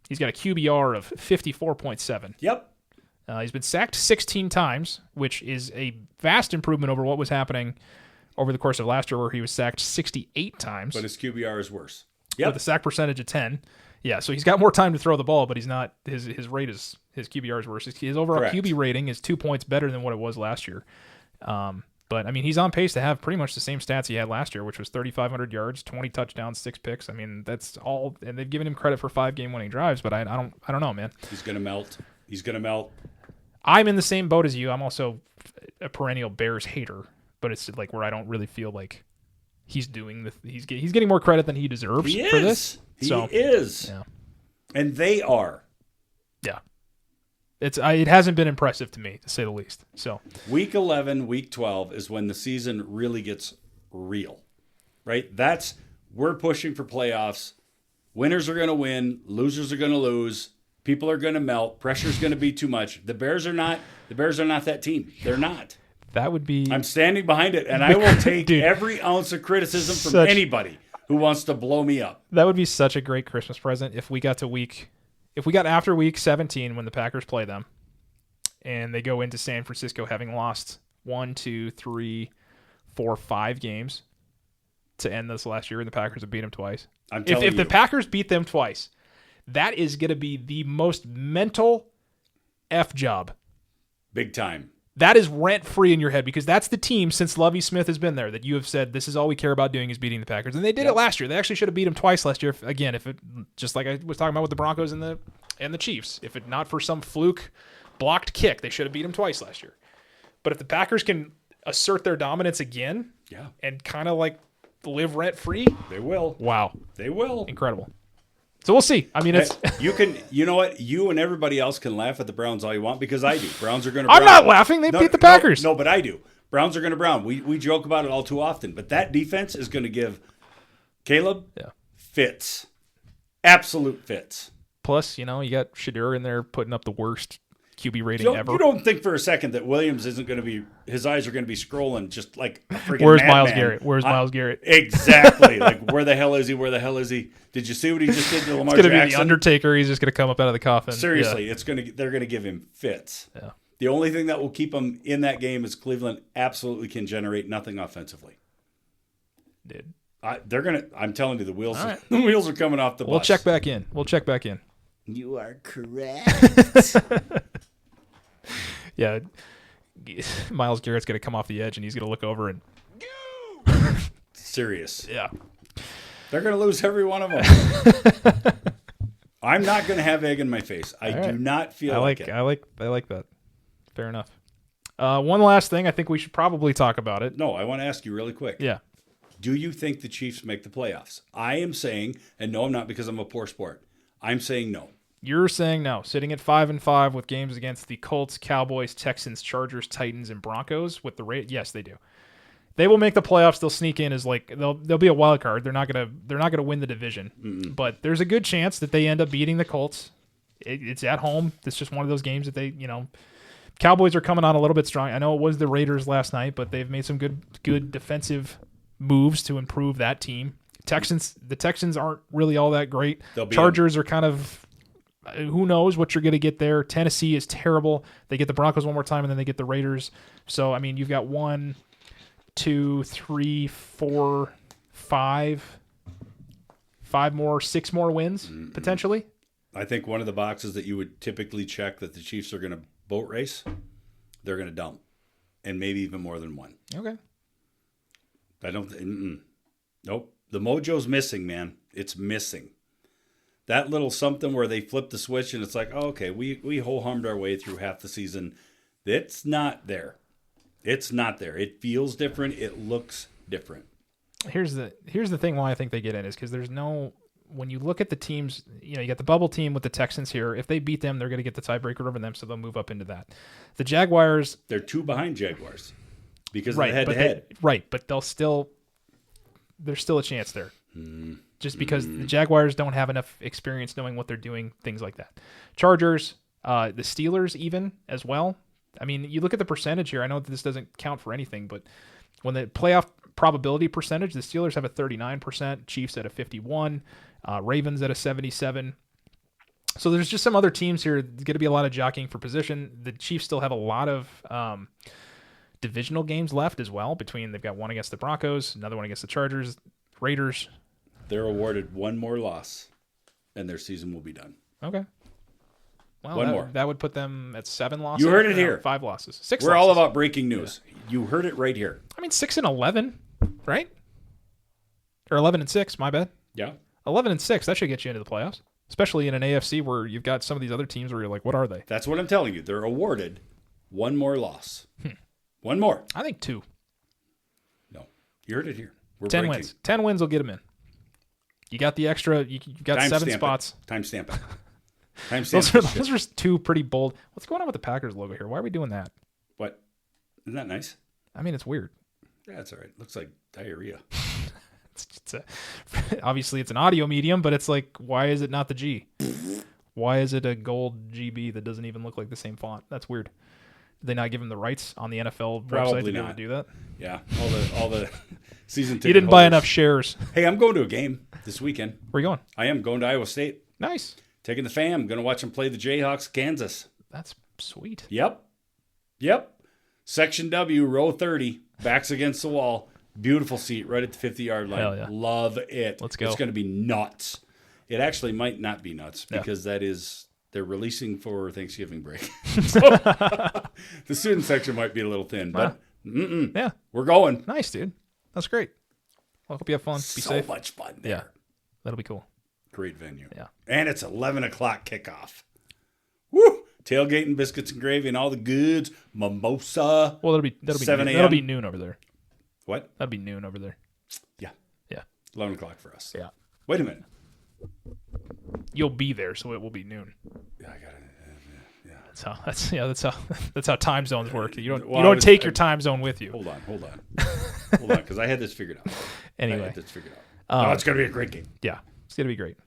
He's got a QBR of 54.7. Yep. He's been sacked 16 times, which is a vast improvement over what was happening over the course of last year, where he was sacked 68 times. But his QBR is worse. Yep. With a sack percentage of 10. Yeah, so he's got more time to throw the ball, but he's not. His rate is his QBR is worse. His overall Correct. QB rating is 2 points better than what it was last year. But I mean, he's on pace to have pretty much the same stats he had last year, which was 3,500 yards, 20 touchdowns, 6 picks. I mean, that's all, and they've given him credit for 5 game-winning drives. But I don't know, man. He's gonna melt. He's gonna melt. I'm in the same boat as you. I'm also a perennial Bears hater, but it's like where I don't really feel like he's doing he's getting more credit than he deserves for this. He is. Yeah. And they are. Yeah. It hasn't been impressive to me, to say the least. So Week 11, Week 12 is when the season really gets real, right? We're pushing for playoffs. Winners are going to win. Losers are going to lose. People are going to melt. Pressure's going to be too much. The Bears are not that team. They're not. That would be. I'm standing behind it, and I will take every ounce of criticism from anybody who wants to blow me up. That would be such a great Christmas present if we got after week 17 when the Packers play them, and they go into San Francisco having lost 1, 2, 3, 4, 5 games to end this last year, and the Packers have beat them twice. If the Packers beat them twice, that is going to be the most mental F job. Big time. That is rent-free in your head, because that's the team since Lovie Smith has been there that you have said, this is all we care about doing is beating the Packers. And they did it last year. They actually should have beat them twice last year. Just like I was talking about with the Broncos and the Chiefs. If it not for some fluke blocked kick, they should have beat them twice last year. But if the Packers can assert their dominance again and kind of like live rent-free. They will. Wow. They will. Incredible. So we'll see. I mean, it's you know what? You and everybody else can laugh at the Browns all you want, because I do. Browns are going to. I'm not laughing. They beat the Packers. No, but I do. Browns are going to Brown. We joke about it all too often, but that defense is going to give Caleb fits, absolute fits. Plus, you got Shadur in there putting up the worst QB rating ever. You don't think for a second that Williams isn't going to be, his eyes are going to be scrolling just like a freaking Where's madman. Myles Garrett? Where's Myles Garrett? Exactly. Like, where the hell is he? Where the hell is he? Did you see what he just did to Lamar Jackson? It's going to be Jackson? the Undertaker. He's just going to come up out of the coffin. Seriously, they're going to give him fits. Yeah. The only thing that will keep him in that game is Cleveland absolutely can generate nothing offensively. Dude. I'm telling you, the wheels are coming off the bus. We'll check back in. You are correct. Yeah. Myles Garrett's going to come off the edge, and he's going to look over and... Serious. Yeah. They're going to lose every one of them. I'm not going to have egg in my face. I do not feel like it. I like that. Fair enough. One last thing. I think we should probably talk about it. No, I want to ask you really quick. Yeah. Do you think the Chiefs make the playoffs? I am saying, and no, I'm not, because I'm a poor sport. I'm saying no. You're saying no. Sitting at 5-5 with games against the Colts, Cowboys, Texans, Chargers, Titans, and Broncos with the rate. Yes, they do. They will make the playoffs. They'll sneak in as they'll be a wild card. They're not gonna win the division. Mm-mm. But there's a good chance that they end up beating the Colts. It's at home. It's just one of those games that they, Cowboys are coming on a little bit strong. I know it was the Raiders last night, but they've made some good defensive moves to improve that team. The Texans aren't really all that great. Chargers are kind of, who knows what you're going to get there. Tennessee is terrible. They get the Broncos one more time, and then they get the Raiders. So, I mean, you've got 1, 2, 3, 4, 5 more, 6 more wins, potentially. I think one of the boxes that you would typically check that the Chiefs are going to boat race, they're going to dump. And maybe even more than one. Okay. Nope. The mojo's missing, man. It's missing. That little something where they flip the switch and it's like, oh, okay, we ho-hummed our way through half the season. It's not there. It's not there. It feels different. It looks different. Here's the thing why I think they get in is because there's no, when you look at the teams, you got the bubble team with the Texans here. If they beat them, they're going to get the tiebreaker over them, so they'll move up into that. The Jaguars, they're 2 behind Jaguars because right, of the head-to-head. Right, but there's still a chance there. Just because the Jaguars don't have enough experience knowing what they're doing, things like that. Chargers, the Steelers even as well. I mean, you look at the percentage here. I know that this doesn't count for anything, but when the playoff probability percentage, the Steelers have a 39%, Chiefs at a 51%, Ravens at a 77%. So there's just some other teams here. There's going to be a lot of jockeying for position. The Chiefs still have a lot of divisional games left as well. They've got one against the Broncos, another one against the Chargers, Raiders. They're awarded one more loss, and their season will be done. Okay. Well, one more. That would put them at 7 losses. You heard it here. 5 losses. 6 We're losses. all about breaking news. Yeah. You heard it right here. I mean, 6-11, right? Or 11-6, my bad. Yeah. 11-6, that should get you into the playoffs, especially in an AFC where you've got some of these other teams where you're like, what are they? That's what I'm telling you. They're awarded one more loss. One more. I think 2. No. You heard it here. We're 10 breaking. wins. 10 wins will get them in. You got the extra. You got Time 7 stamp spots. Timestamp it. Timestamp Those are 2 pretty bold. What's going on with the Packers logo here? Why are we doing that? What? Isn't that nice? I mean, it's weird. Yeah, it's all right. Looks like diarrhea. Obviously, it's an audio medium, but it's like, why is it not the G? Why is it a gold GB that doesn't even look like the same font? That's weird. Did they not give him the rights on the NFL website to be able to do that? Yeah, all the season ticket You didn't buy holders. enough shares. Hey, I'm going to a game this weekend. Where are you going? I am going to Iowa State. Nice. Taking the fam. Going to watch them play the Jayhawks, Kansas. That's sweet. Yep. Section W, row 30, backs against the wall. Beautiful seat right at the 50-yard line. Hell yeah. Love it. Let's go. It's going to be nuts. It actually might not be nuts because they're releasing for Thanksgiving break. So, the student section might be a little thin, but yeah, we're going. Nice, dude. That's great. Well, I hope you have fun. Be safe. So much fun there. Yeah, that'll be cool. Great venue. Yeah. And it's 11 o'clock kickoff. Woo! Tailgating, biscuits and gravy, and all the goods. Mimosa. Well, that'll be 7 noon. a.m. That'll be noon over there. What? That'll be noon over there. Yeah. Yeah. 11 o'clock for us. Yeah. Wait a minute. You'll be there, so it will be noon. Yeah, I got it. That's how time zones work. You don't take your time zone with you. Hold on, because I had this figured out. Anyway, It's going to be a great game. Yeah, it's going to be great.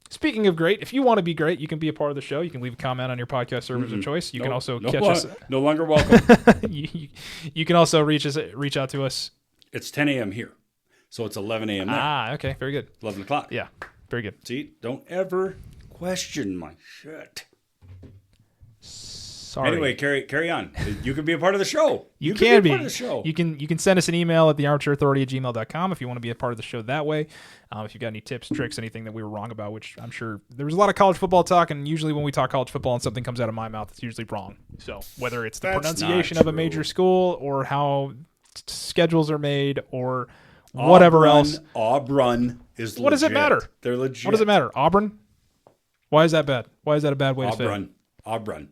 Speaking of great, if you want to be great, you can be a part of the show. You can leave a comment on your podcast service of choice. You can also catch us. No longer welcome. you can also reach out to us. It's 10 a.m. here, so it's 11 a.m. there. Ah, okay, very good. 11 o'clock. Yeah, very good. See, don't ever question my shit. Sorry. Anyway, carry on. You can be a part of the show. You can be. A part of the show. You can send us an email at thearmchairauthority@gmail.com if you want to be a part of the show that way. If you've got any tips, tricks, anything that we were wrong about, which I'm sure there was a lot of college football talk, and usually when we talk college football and something comes out of my mouth, it's usually wrong. So whether it's the pronunciation of a major school or how schedules are made or whatever else. Auburn is legit. What does it matter? They're legit. What does it matter? Auburn? Why is that bad? Why is that a bad way to say it? Auburn.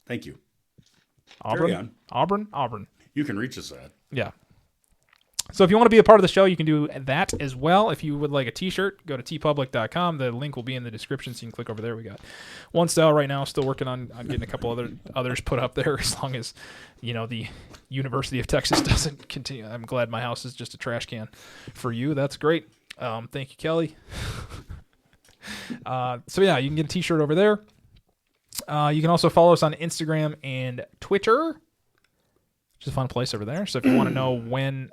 Thank you. Auburn. Carry on. Auburn. You can reach us at. Yeah. So if you want to be a part of the show, you can do that as well. If you would like a t-shirt, go to tpublic.com. The link will be in the description, so you can click over there. We got one style right now. Still working on getting a couple others put up there as long as, the University of Texas doesn't continue. I'm glad my house is just a trash can for you. That's great. Thank you, Kelly. So yeah, you can get a t-shirt over there. You can also follow us on Instagram and Twitter, which is a fun place over there. So if you want to know when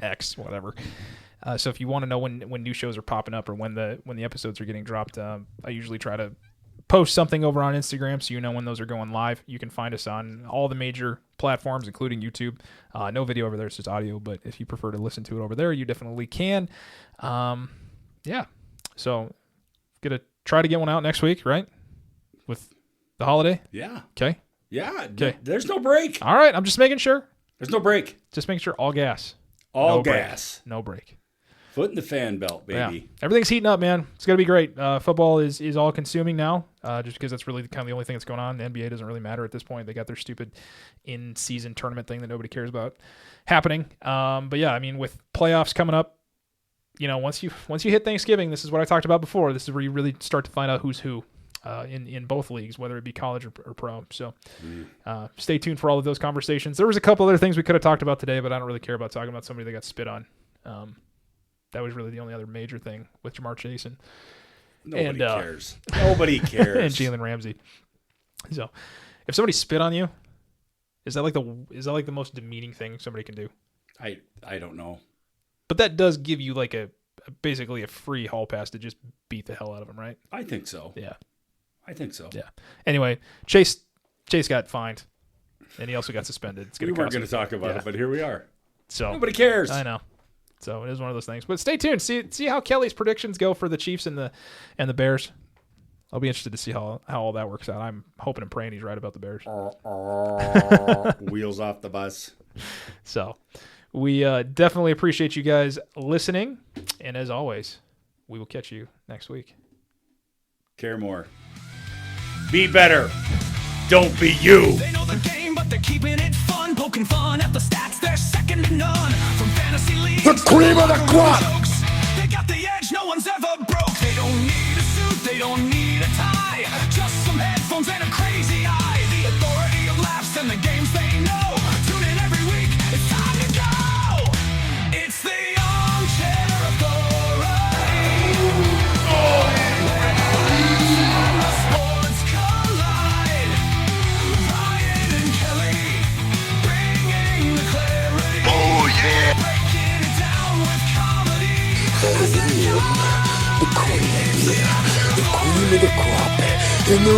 X, whatever. So if you want to know when new shows are popping up or when the episodes are getting dropped, I usually try to post something over on Instagram so you know when those are going live. You can find us on all the major platforms, including YouTube. No video over there, it's just audio. But if you prefer to listen to it over there, you definitely can. Yeah. So gonna try to get one out next week, right? With the holiday? Yeah. Okay. Yeah. Okay. There's no break. All right. I'm just making sure. There's no break. Just making sure. All gas. All no gas. Break. No break. Foot in the fan belt, baby. Yeah. Everything's heating up, man. It's going to be great. Football is all consuming now, just because that's really kind of the only thing that's going on. The NBA doesn't really matter at this point. They got their stupid in-season tournament thing that nobody cares about happening. But yeah, I mean, with playoffs coming up, once you hit Thanksgiving, this is what I talked about before. This is where you really start to find out who's who in both leagues, whether it be college or pro. So stay tuned for all of those conversations. There was a couple other things we could have talked about today, but I don't really care about talking about somebody that got spit on. That was really the only other major thing with Jamar Chase Nobody cares. Nobody cares. And Jalen Ramsey. So, if somebody spit on you, is that like the most demeaning thing somebody can do? I don't know. But that does give you like basically a free hall pass to just beat the hell out of him, right? I think so. Yeah. I think so. Yeah. Anyway, Chase got fined, and he also got suspended. We weren't going to talk about it, but here we are. So nobody cares. I know. So it is one of those things. But stay tuned. See how Kelly's predictions go for the Chiefs and the Bears. I'll be interested to see how all that works out. I'm hoping and praying he's right about the Bears. Wheels off the bus. So we definitely appreciate you guys listening. And as always, we will catch you next week. Care more. Be better. Don't be you. They know the game, but they're keeping it fun. Poking fun at the stats, they're second to none. From fantasy leagues, The cream of the crop. they got the edge no one's ever broke. They don't need a suit, they don't need a tie. Just some headphones and a crazy eye. The authority of laughs and the games they know. Tune in every week, it's time to go. It's the armchair authority. And the sports collide. Ryan and Kelly bringing the clarity. Oh, yeah. Breaking it down with comedy. The cream of the crop. And the